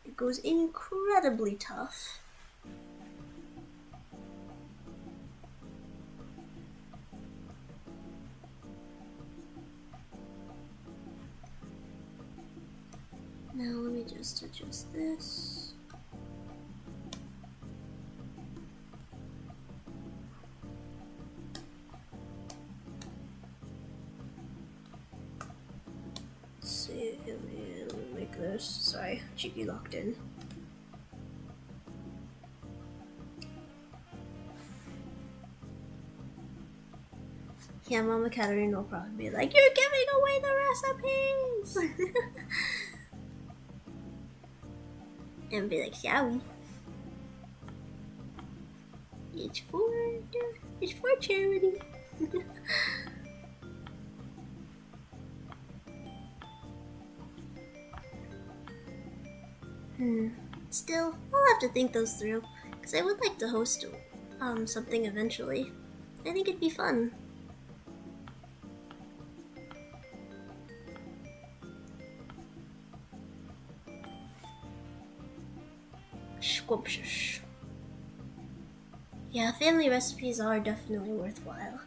It goes incredibly tough. Now let me just adjust this. Let's see, let me make this. Sorry, Chibi locked in. Yeah, Mama Katterina will probably be like, "You're giving away the recipes!" And be like, "Shall we? It's for charity." Still, I'll have to think those through, because I would like to host something eventually. I think it'd be fun. Scrumptious. Yeah, family recipes are definitely worthwhile.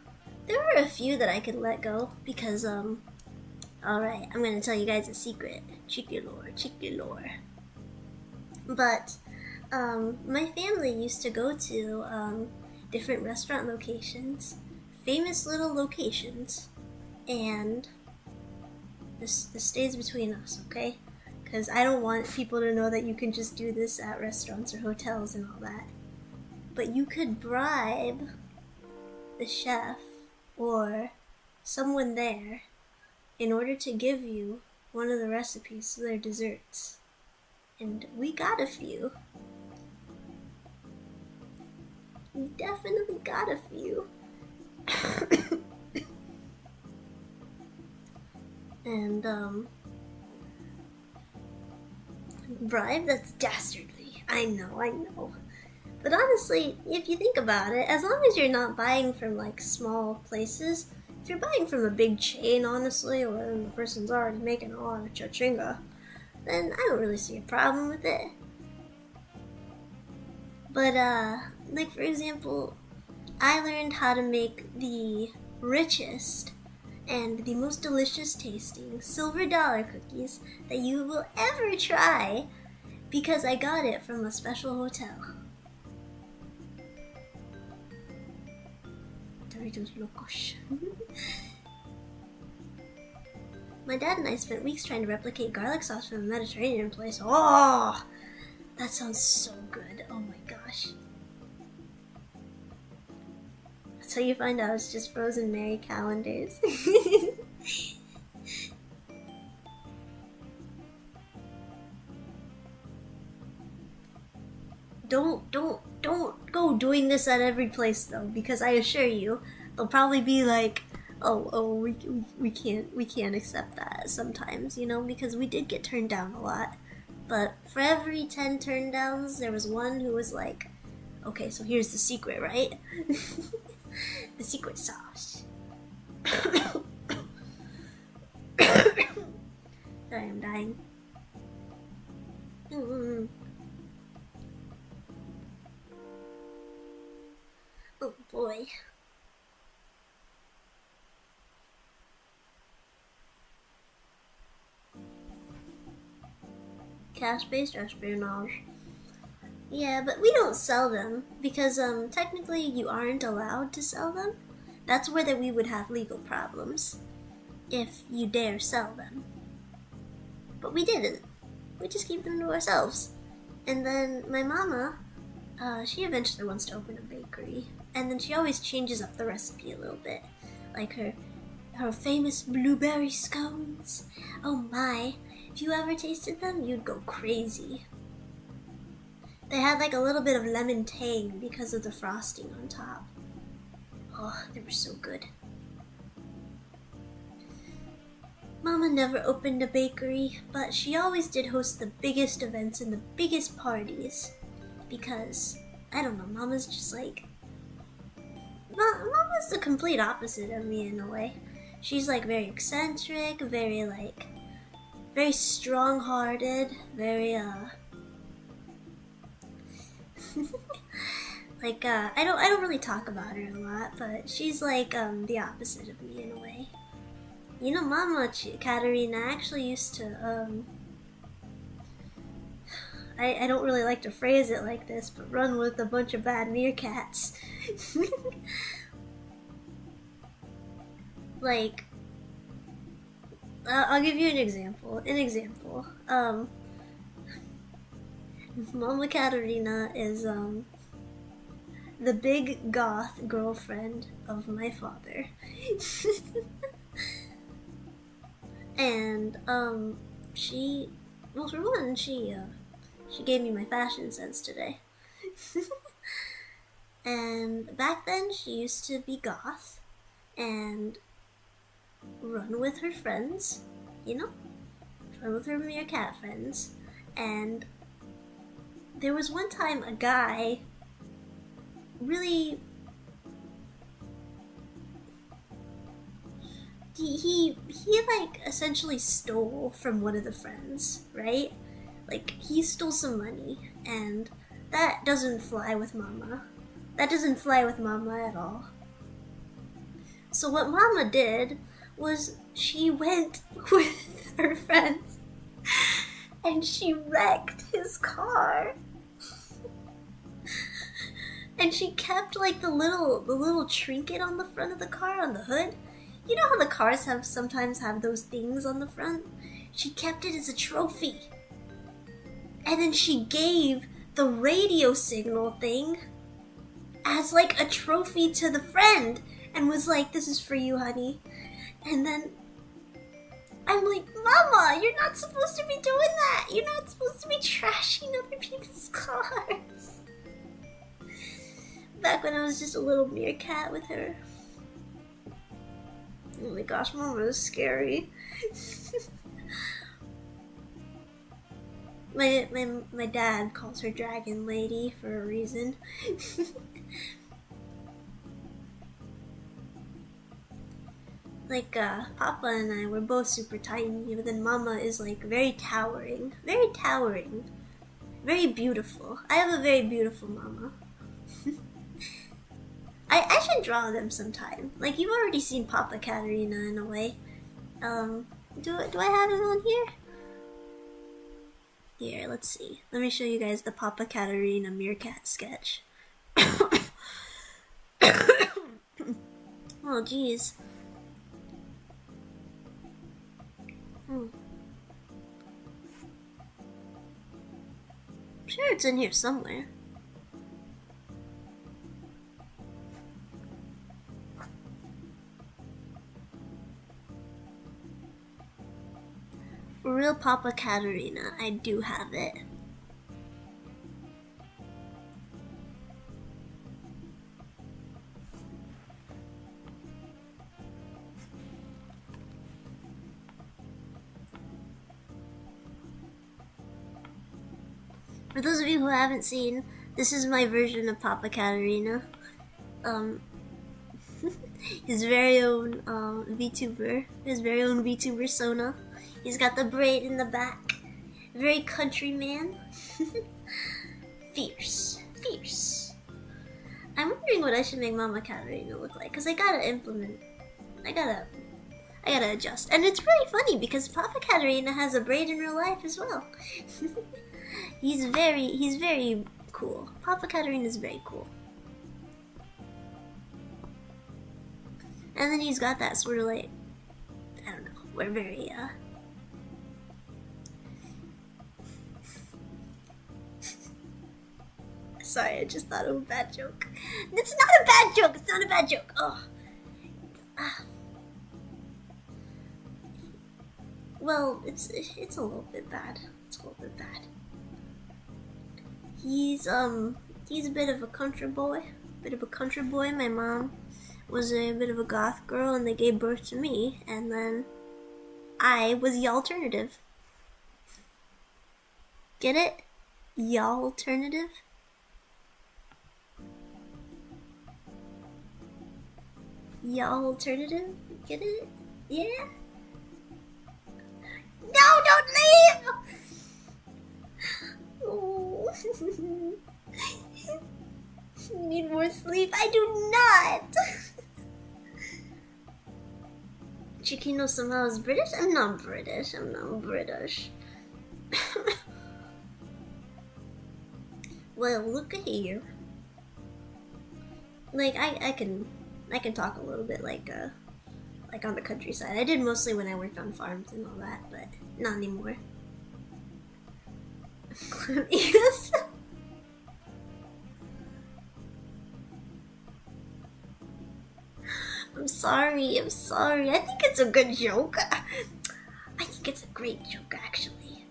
There are a few that I could let go because, alright, I'm gonna tell you guys a secret. Chicken lore. But, my family used to go to, different restaurant locations, famous little locations, and this stays between us, okay? Because I don't want people to know that you can just do this at restaurants or hotels and all that. But you could bribe the chef or someone there in order to give you one of the recipes to their desserts. And we got a few. We definitely got a few. And, bribe? That's dastardly. I know. But honestly, if you think about it, as long as you're not buying from, like, small places, if you're buying from a big chain, honestly, where the person's already making a lot of cha-chinga, then I don't really see a problem with it. But, like, for example, I learned how to make the richest and the most delicious tasting silver dollar cookies that you will ever try because I got it from a special hotel. Doritos Locos. My dad and I spent weeks trying to replicate garlic sauce from a Mediterranean place. Oh, that sounds so good. Oh my gosh. That's how you find out it's just frozen Mary calendars. Don't go doing this at every place though, because I assure you, they'll probably be like, oh, we can't accept that sometimes, you know, because we did get turned down a lot. But for every 10 turn downs, there was one who was like, okay, so here's the secret, right? The secret sauce. Sorry, I'm dying. Oh boy. Cash-based espionage. Yeah, but we don't sell them because technically you aren't allowed to sell them. That's where that we would have legal problems if you dare sell them. But we didn't. We just keep them to ourselves. And then my mama, she eventually wants to open a bakery. And then she always changes up the recipe a little bit. Like her famous blueberry scones. Oh my, if you ever tasted them, you'd go crazy. They had like a little bit of lemon tang because of the frosting on top. Oh, they were so good. Mama never opened a bakery, but she always did host the biggest events and the biggest parties. Because, I don't know, Mama's just like... Mama's the complete opposite of me in a way. She's like very eccentric, very strong-hearted, very, like, I don't really talk about her a lot, but she's like, the opposite of me in a way. You know, Mama Katterina actually used to, I don't really like to phrase it like this, but run with a bunch of bad meerkats. Like, I'll give you an example. Mama Katterina is, the big goth girlfriend of my father. And, well, for one, she gave me my fashion sense today. And back then, she used to be goth and run with her friends, you know? Run with her meerkat friends. And there was one time a guy really... He like essentially stole from one of the friends, right? Like, he stole some money, and that doesn't fly with Mama. That doesn't fly with Mama at all. So what Mama did was she went with her friends and she wrecked his car. And she kept like the little trinket on the front of the car, on the hood. You know how the cars sometimes have those things on the front? She kept it as a trophy. And then she gave the radio signal thing as like a trophy to the friend and was like, "This is for you, honey." And then I'm like, "Mama, you're not supposed to be doing that. You're not supposed to be trashing other people's cars." Back when I was just a little meerkat with her. Oh my gosh, Mama is scary. My dad calls her Dragon Lady for a reason. Like, Papa and I were both super tiny, but then Mama is like very towering. Very towering. Very beautiful. I have a very beautiful Mama. I should draw them sometime. Like, you've already seen Papa Katterina in a way. Do I have him on here? Here, let's see. Let me show you guys the Papa Katterina meerkat sketch. Oh, jeez. I'm sure it's in here somewhere. Real Papa Katterina, I do have it. For those of you who haven't seen, this is my version of Papa Katterina. His very own VTuber, Sona. He's got the braid in the back. Very country man. Fierce. I'm wondering what I should make Mama Katterina look like, because I gotta adjust. And it's really funny because Papa Katterina has a braid in real life as well. He's very cool. Papa Katterina is very cool. And then he's got that sort of like, I don't know, we're very, sorry, I just thought of a bad joke. It's not a bad joke, it's not a bad joke. Oh. Well, it's a little bit bad. It's a little bit bad. He's a bit of a country boy. My mom was a bit of a goth girl, and they gave birth to me, and then I was the alternative. Get it? Y'all alternative? Y'all alternative? Get it? Yeah? No, don't leave! Oh. You need more sleep? I do not! Ciccino somehow is British? I'm not British. Well, look at here. Like, I can talk a little bit like on the countryside. I did mostly when I worked on farms and all that, but not anymore. Yes. I'm sorry. I think it's a good joke. I think it's a great joke, actually.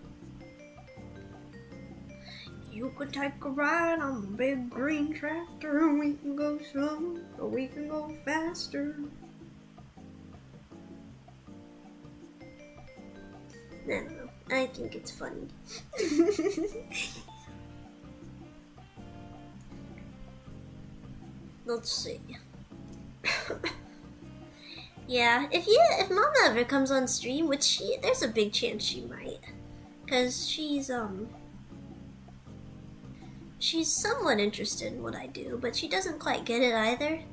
You could take a ride on the big green tractor, and we can go slow, or we can go faster. I don't know. I think it's funny. Let's see. Yeah, if Mama ever comes on stream, which there's a big chance she might, cause she's somewhat interested in what I do, but she doesn't quite get it either.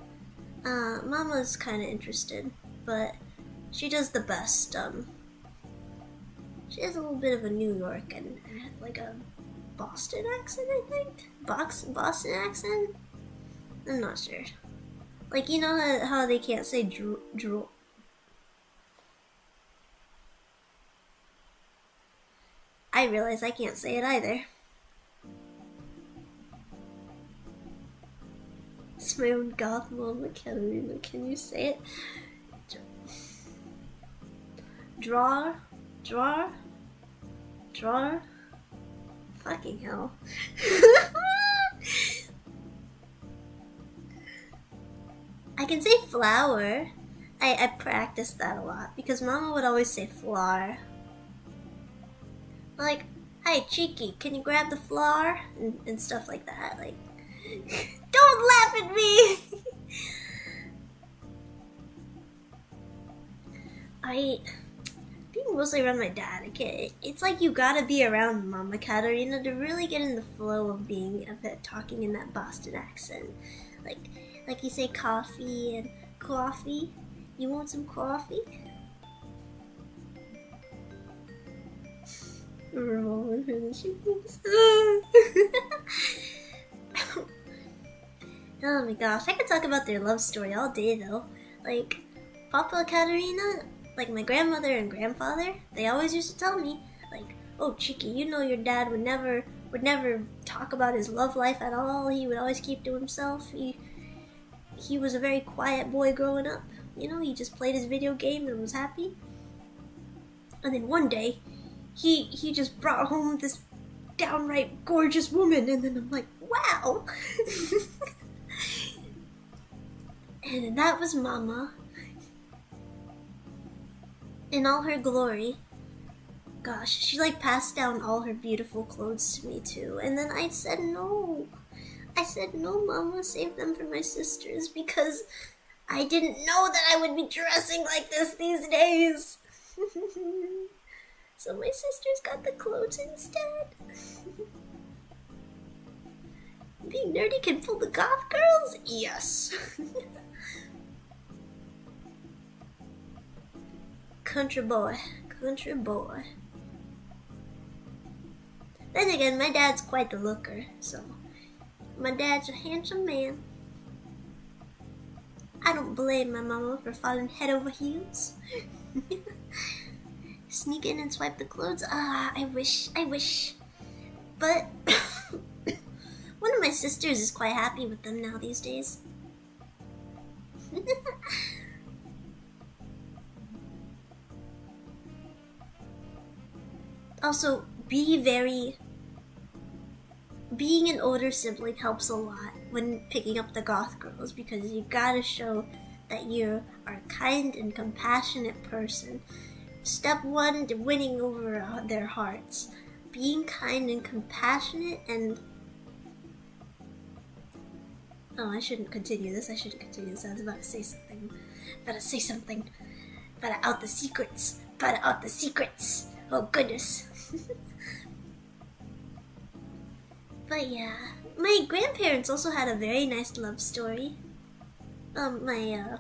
Mama's kind of interested, but she does the best. She has a little bit of a New York and like a Boston accent, I think. Boston accent? I'm not sure. Like, you know how they can't say drool? I realize I can't say it either. It's my own goth mama, Katterina. Can you say it? Draw. Fucking hell. I can say flower. I practiced that a lot because Mama would always say flour. Like, hey, Cheeky, can you grab the flour? And stuff like that. Like, don't laugh at me! Being mostly around my dad, it's like you gotta be around Mama Katterina to really get in the flow of talking in that Boston accent. Like you say coffee and coffee. You want some coffee? Oh my gosh, I could talk about their love story all day though. Like, Papa Katterina, like my grandmother and grandfather, they always used to tell me, like, oh Chicky, you know your dad would never talk about his love life at all. He would always keep to himself. He was a very quiet boy growing up. You know, he just played his video game and was happy. And then one day, he just brought home this downright gorgeous woman, and then I'm like, wow! And that was Mama. In all her glory. Gosh, she like passed down all her beautiful clothes to me too. And then I said no. I said no, Mama, save them for my sisters, because I didn't know that I would be dressing like this these days. So my sisters got the clothes instead. Being nerdy can fool the goth girls? Yes. Country boy. Then again, my dad's quite the looker, so my dad's a handsome man. I don't blame my mama for falling head over heels. Sneak in and swipe the clothes. I wish. But one of my sisters is quite happy with them now these days. Also, being an older sibling helps a lot when picking up the goth girls, because you gotta show that you are a kind and compassionate person. Step 1 to winning over their hearts. Being kind and compassionate and... Oh, I shouldn't continue this. I was about to say something. About to out the secrets. Oh, goodness. But yeah, my grandparents also had a very nice love story. My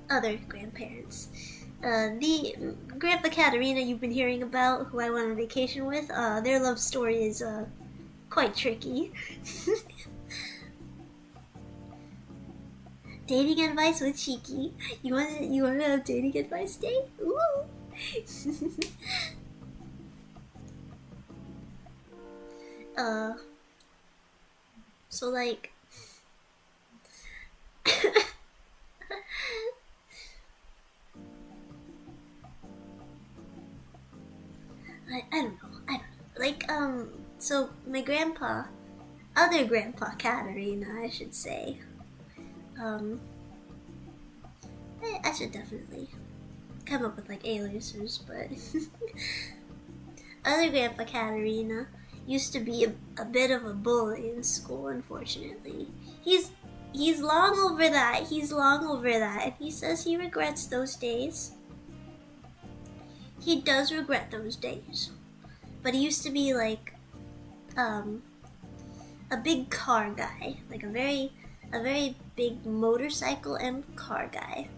other grandparents. The Grandpa Katterina you've been hearing about, who I went on vacation with, their love story is quite tricky. Dating advice with Cheeky. You want to have dating advice day? Ooh. So like I don't know. Like, so my other grandpa Katterina, I should say. I should definitely come up with like aliases, but other grandpa Katterina used to be a bit of a bully in school, unfortunately. He's long over that. And he says he regrets those days. He does regret those days. But he used to be like a big car guy, like a very big motorcycle and car guy.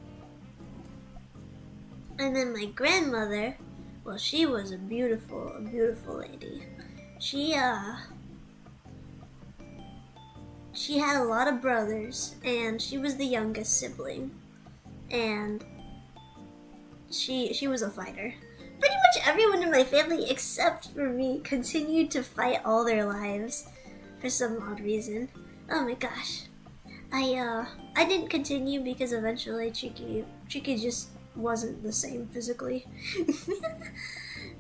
And then my grandmother, well, she was a beautiful lady. She had a lot of brothers, and she was the youngest sibling, and she was a fighter. Pretty much everyone in my family except for me continued to fight all their lives for some odd reason. Oh my gosh. I didn't continue because eventually Chicky just wasn't the same physically.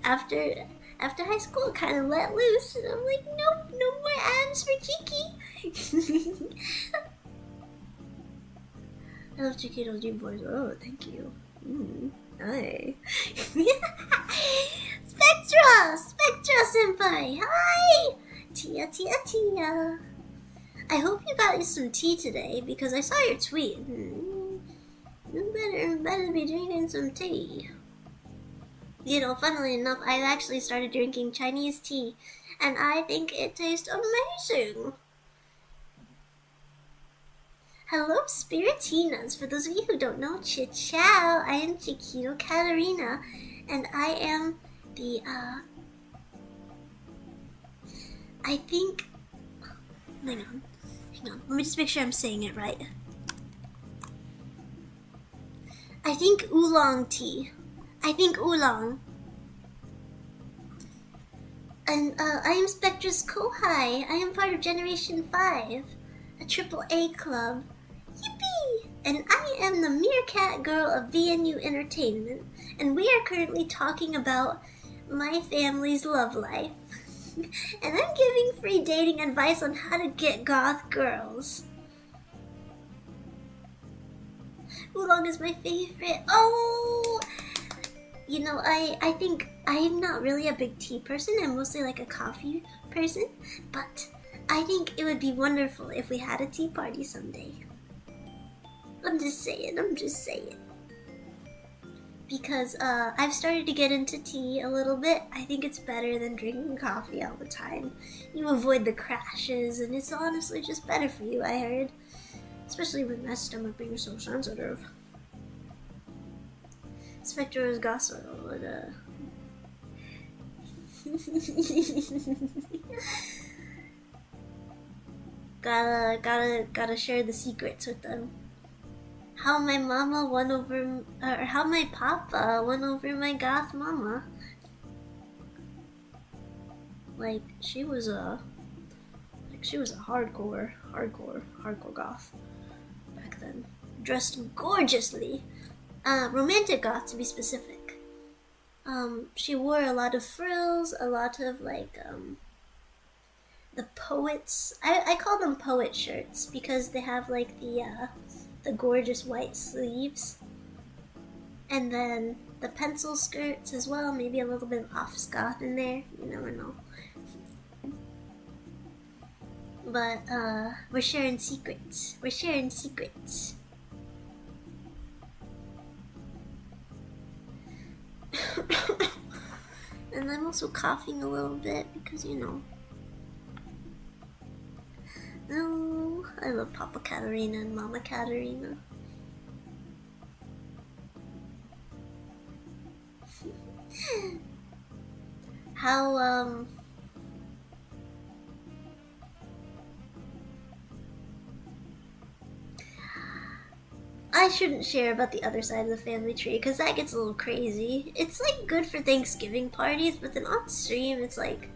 After high school, kind of let loose, and I'm like, nope, no more abs for Chicky. I love Chiquito's dream voice. Oh, thank you. Hi. Spectra senpai. Hi. Tia. I hope you got you some tea today, because I saw your tweet. You better be drinking some tea. You know, funnily enough, I've actually started drinking Chinese tea, and I think it tastes amazing. Hello, Spiritinas. For those of you who don't know, Ciao. I am Ciccino Katterina, and I am the, I think... Hang on. Let me just make sure I'm saying it right. I think oolong tea. Oolong. And, I am Spectra's Kohai. I am part of Generation 5, a AAA club. Yippee! And I am the Merkat girl of VNU Entertainment, and we are currently talking about my family's love life. And I'm giving free dating advice on how to get goth girls. Oolong is my favorite. Oh! You know, I think I'm not really a big tea person. I'm mostly like a coffee person. But I think it would be wonderful if we had a tea party someday. I'm just saying. Because I've started to get into tea a little bit. I think it's better than drinking coffee all the time. You avoid the crashes, and it's honestly just better for you, I heard. Especially with my stomach being so sensitive. Spectro's gossip, but Gotta share the secrets with them. How my mama won over, or how my papa won over my goth mama. Like, she was a hardcore goth back then. Dressed gorgeously. Romantic goth to be specific. She wore a lot of frills, a lot of like, the poets. I call them poet shirts because they have like the gorgeous white sleeves. And then the pencil skirts as well, maybe a little bit of office goth in there, you never know. But, we're sharing secrets. We're sharing secrets. And I'm also coughing a little bit because, you know. Oh, I love Papa Katterina and Mama Katterina. How, I shouldn't share about the other side of the family tree because that gets a little crazy. It's like good for Thanksgiving parties, but then on stream it's like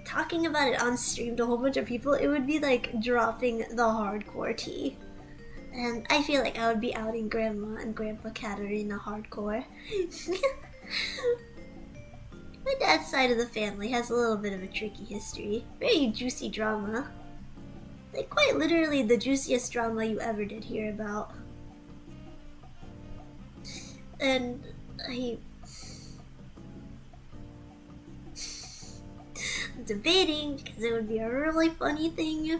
talking about it on stream to a whole bunch of people, it would be like dropping the hardcore tea. And I feel like I would be outing Grandma and Grandpa Katterina hardcore. My dad's side of the family has a little bit of a tricky history. Very juicy drama. Like quite literally the juiciest drama you ever did hear about. And I'm debating because it would be a really funny thing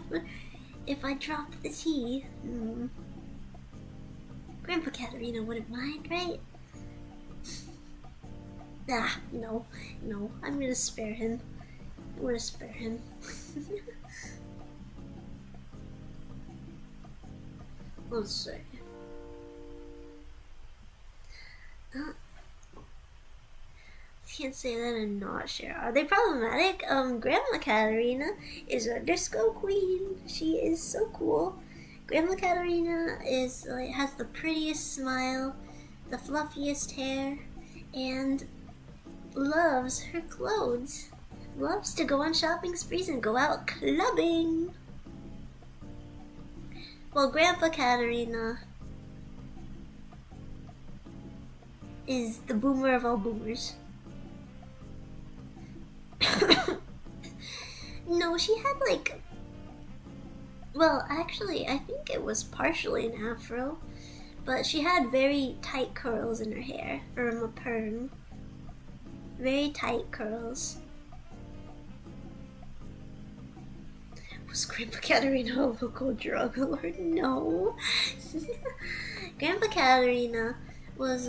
if I dropped the tea. Grandpa Katterina wouldn't mind, right? No, I'm gonna spare him. Let's see. Can't say that and not share. Are they problematic? Grandma Katterina is a disco queen. She is so cool. Grandma Katterina is like has the prettiest smile, the fluffiest hair, and loves her clothes. Loves to go on shopping sprees and go out clubbing. Well, Grandpa Katterina is the boomer of all boomers. No, she had like... Well, actually, I think it was partially an afro, but she had very tight curls in her hair from a perm. Very tight curls. Was Grandpa Katterina a local drug lord? No. Grandpa Katterina was,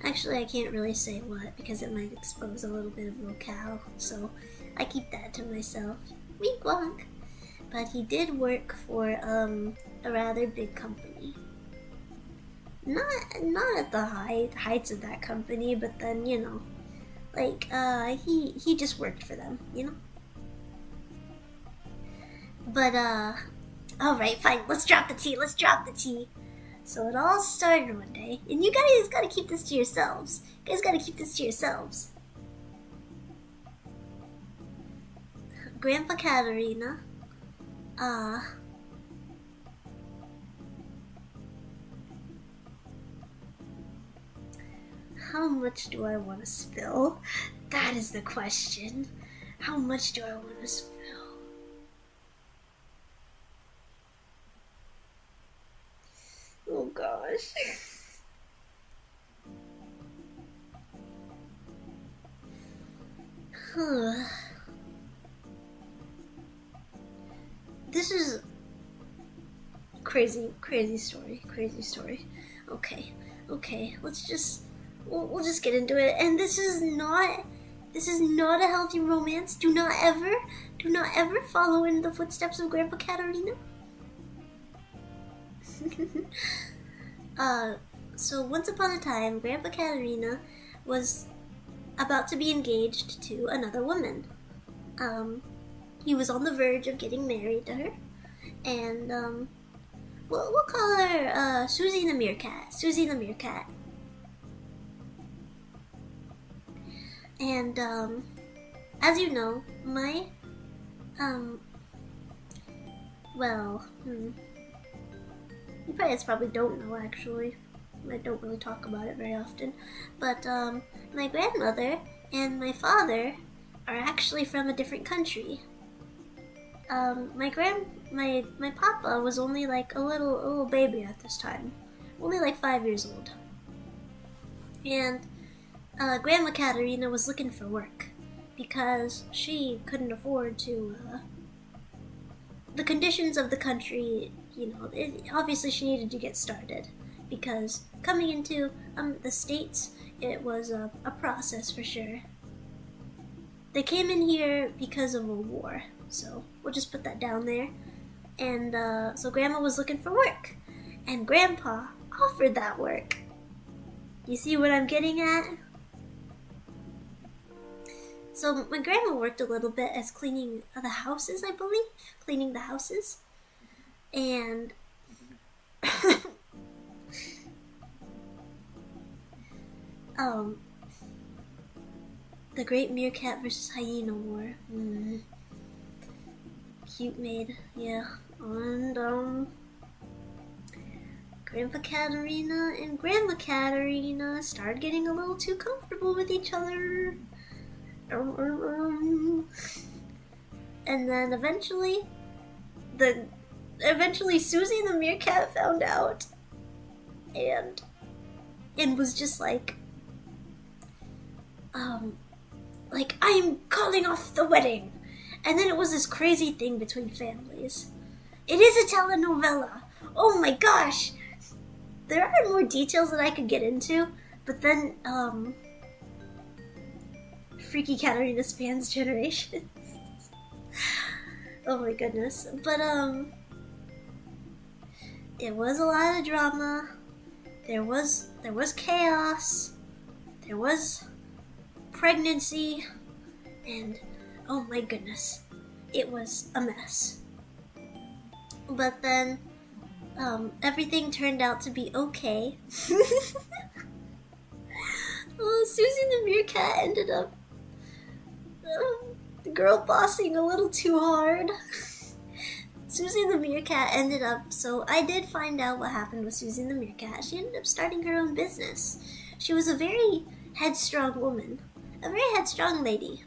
Actually, I can't really say what because it might expose a little bit of locale, so I keep that to myself. Wink wonk. But he did work for a rather big company. Not at the heights of that company, but then, you know, like he just worked for them, you know. But all right, fine. Let's drop the tea. So it all started one day, and you guys gotta keep this to yourselves. Grandpa Katterina, how much do I want to spill? That is the question. How much do I want to spill? Oh gosh. This is crazy story. Okay. We'll just get into it. And this is not a healthy romance. Do not ever follow in the footsteps of Grandpa Katterina. So once upon a time, Grandpa Katterina was about to be engaged to another woman. he was on the verge of getting married to her, and we'll call her Susie the Meerkat. Susie the Meerkat. And as you know, my you guys probably don't know actually. I don't really talk about it very often, but my grandmother and my father are actually from a different country. My papa was only like a little baby at this time, only like 5 years old, and Grandma Katterina was looking for work because she couldn't afford to. The conditions of the country, obviously she needed to get started, because coming into the States, it was a process for sure. They came in here because of a war, so we'll just put that down there. And so Grandma was looking for work, and Grandpa offered that work. You see what I'm getting at? So my grandma worked a little bit as cleaning the houses, I believe. Cleaning the houses. And the Great Meerkat versus Hyena War. Cute maid, yeah. And Grandpa Katterina and Grandma Katterina started getting a little too comfortable with each other. And then eventually Susie the Meerkat found out and was just like I'm calling off the wedding. And then it was this crazy thing between families. It is a telenovela. Oh my gosh. There are more details that I could get into, but then Freaky Katterina spans generations. Oh my goodness. But it was a lot of drama. There was chaos. There was pregnancy, and oh my goodness, it was a mess. But then everything turned out to be okay. Oh, Susie the Meerkat ended up the girl bossing a little too hard. Susie the Meerkat ended up, so I did find out what happened with Susie the Meerkat. She ended up starting her own business. She was a very headstrong woman, a very headstrong lady,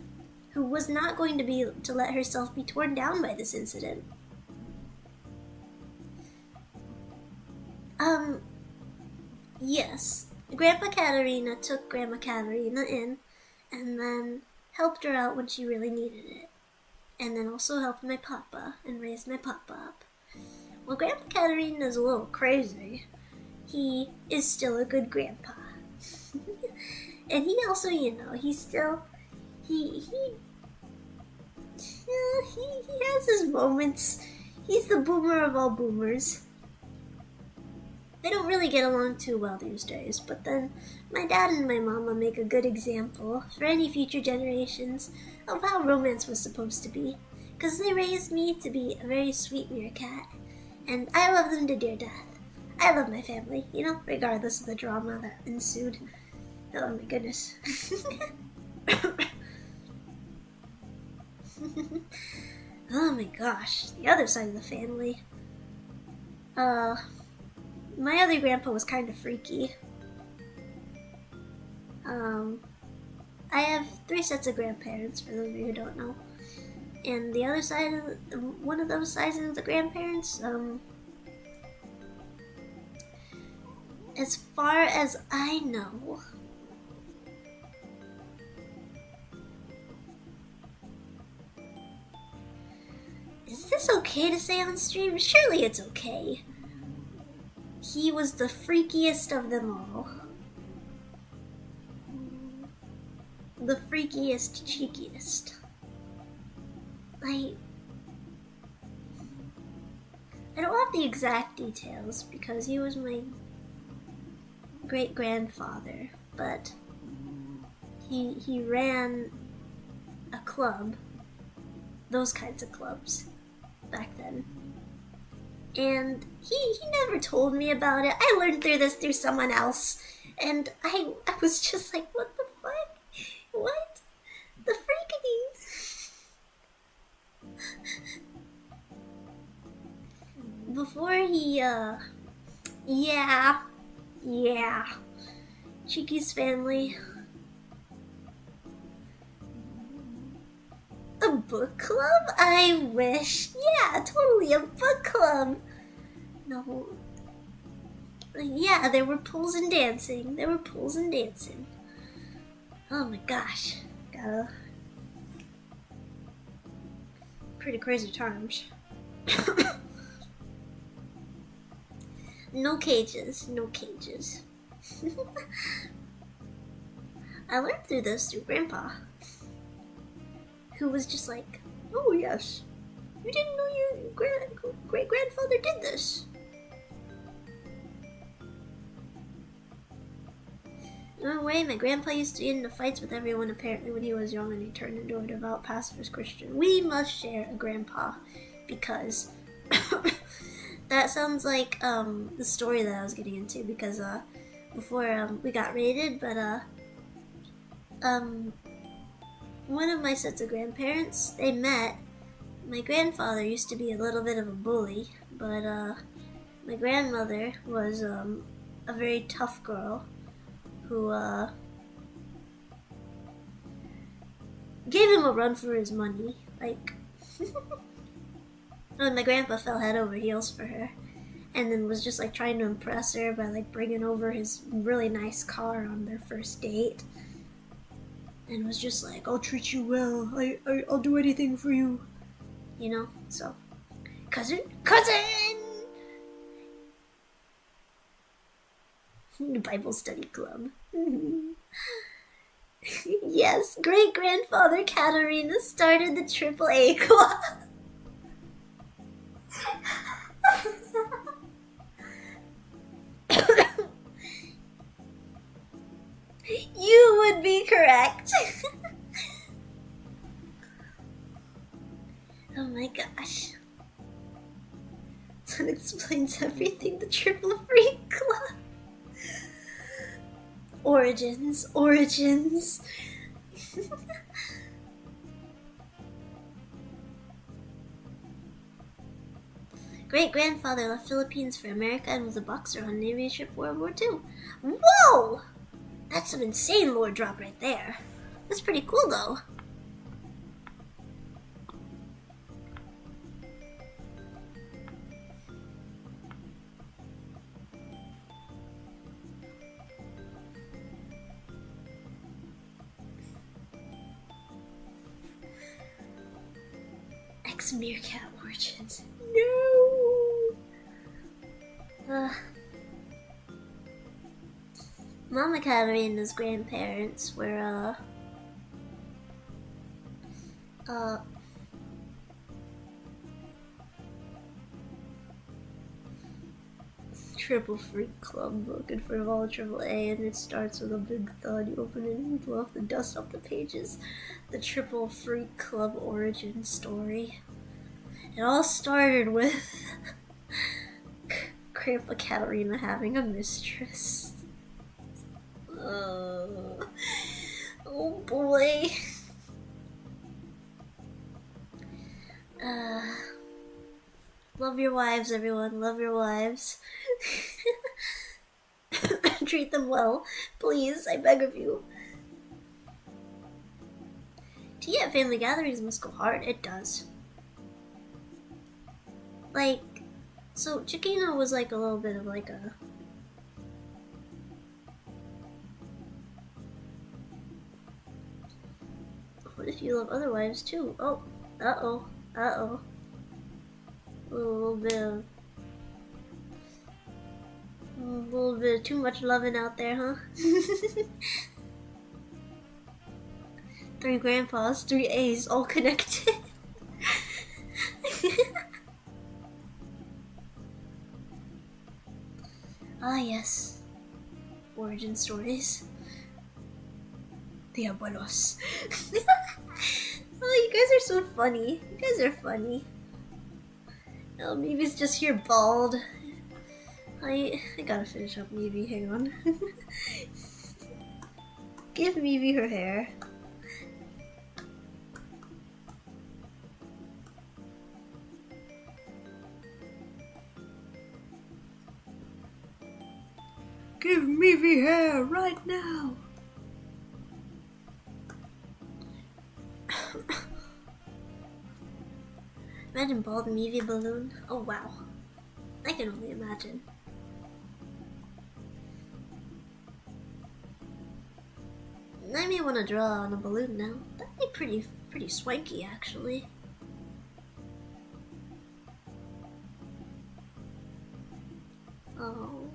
who was not going to let herself be torn down by this incident. Yes, Grandpa Katterina took Grandma Katterina in, and then helped her out when she really needed it. And then also helped my papa and raised my papa up. Well, Grandpa Katterina is a little crazy. He is still a good grandpa. And he also, he's still, he has his moments. He's the boomer of all boomers. They don't really get along too well these days, but then my dad and my mama make a good example for any future generations of how romance was supposed to be, because they raised me to be a very sweet meerkat, and I love them to dear death. I love my family, regardless of the drama that ensued. Oh my goodness. Oh my gosh, the other side of the family. My other grandpa was kind of freaky. I have 3 sets of grandparents, for those of you who don't know. And the other side one of those sides of the grandparents, as far as I know, is this okay to say on stream? Surely it's okay. He was the freakiest of them all. The freakiest, cheekiest. I don't have the exact details because he was my great-grandfather, but he ran a club those kinds of clubs back then. And he never told me about it. I learned through someone else. And I was just like, what the fuck? What? The freaking... Before he, yeah. Chiki's family. A book club? I wish. Yeah, totally a book club. No. Yeah, there were pools and dancing. Oh my gosh. Gotta... Pretty crazy times. No cages. I learned through Grandpa, who was just like, oh yes, you didn't know your great-grandfather did this. No way, my grandpa used to get into fights with everyone apparently when he was young, and he turned into a devout pacifist Christian. We must share a grandpa, because that sounds like the story that I was getting into, because before we got raided, but one of my sets of grandparents, they met. My grandfather used to be a little bit of a bully, but my grandmother was a very tough girl who gave him a run for his money. Like, and my grandpa fell head over heels for her, and then was just like trying to impress her by like bringing over his really nice car on their first date. And was just like, I'll treat you well. I'll do anything for you. You know? So, cousin! Bible study club. Yes, great-grandfather Katterina started the AAA club. You would be correct. Oh my gosh. That explains everything, the Triple Free Club. Origins. Great-grandfather left Philippines for America and was a boxer on Navy ship World War II. Whoa! That's some insane lore drop right there. That's pretty cool though. Ex-Merkat origins. No! Mama Katterina's grandparents were, Triple Freak Club, looking for all AAA, and it starts with a big thud. You open it and blow off the dust off the pages. The Triple Freak Club origin story. It all started with Grandpa Katterina having a mistress. Oh boy. Love your wives, everyone. Love your wives. Treat them well. Please, I beg of you. Tea at family gatherings must go hard. It does. Like, so Ciccino was like a little bit of like a... What if you love other wives too? Oh, uh-oh. A little bit too much loving out there, huh? 3 grandpas, 3 A's, all connected. Ah, yes. Origin stories. The abuelos. Oh, you guys are so funny. You guys are funny. Oh, Mivi's just here bald. I gotta finish up Mivi, hang on. Give Mivi her hair. Give Mivi hair right now! Imagine bald Mivi balloon. Oh wow. I can only imagine. I may want to draw on a balloon now. That'd be pretty swanky actually. Oh.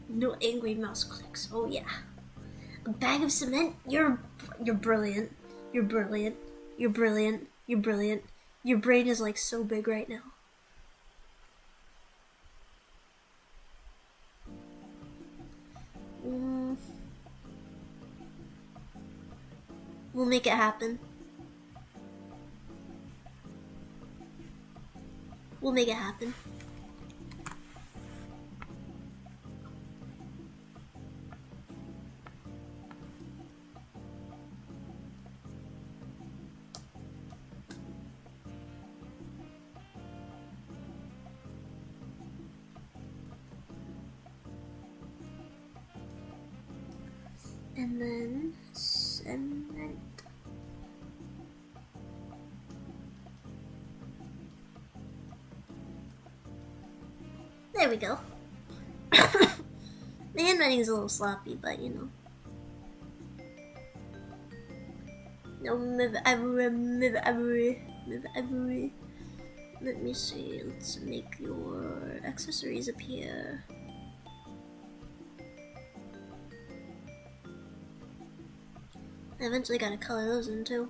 No angry mouse clicks. Oh yeah. A bag of cement? You're brilliant. You're brilliant. You're brilliant. You're brilliant. Your brain is like so big right now. We'll make it happen. We'll make it happen. And then cement. There we go. The handwriting is a little sloppy, but you know. No, Mivi Aivori. Let me see. Let's make your accessories appear. I eventually gotta color those in too.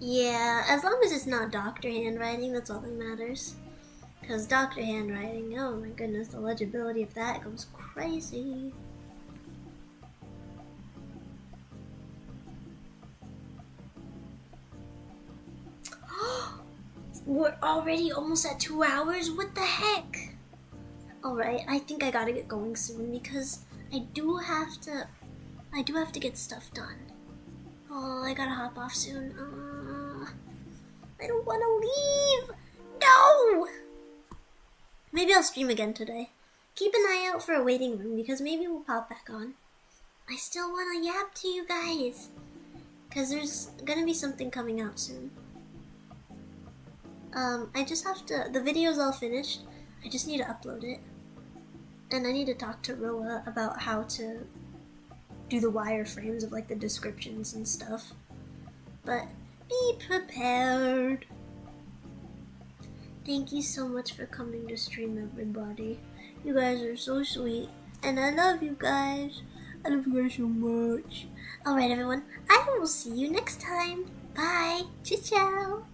Yeah, as long as it's not doctor handwriting, that's all that matters. Because doctor handwriting, oh my goodness, the legibility of that goes crazy. We're already almost at 2 hours? What the heck? Alright, I think I gotta get going soon because I do have to get stuff done. Oh, I gotta hop off soon. I don't wanna leave! No! Maybe I'll stream again today. Keep an eye out for a waiting room because maybe we'll pop back on. I still wanna yap to you guys. Because there's gonna be something coming out soon. I just have to, the video's all finished. I just need to upload it. And I need to talk to Rowa about how to do the wireframes of like the descriptions and stuff. But be prepared. Thank you so much for coming to stream, everybody. You guys are so sweet. And I love you guys. I love you guys so much. Alright everyone, I will see you next time. Bye. Ciao.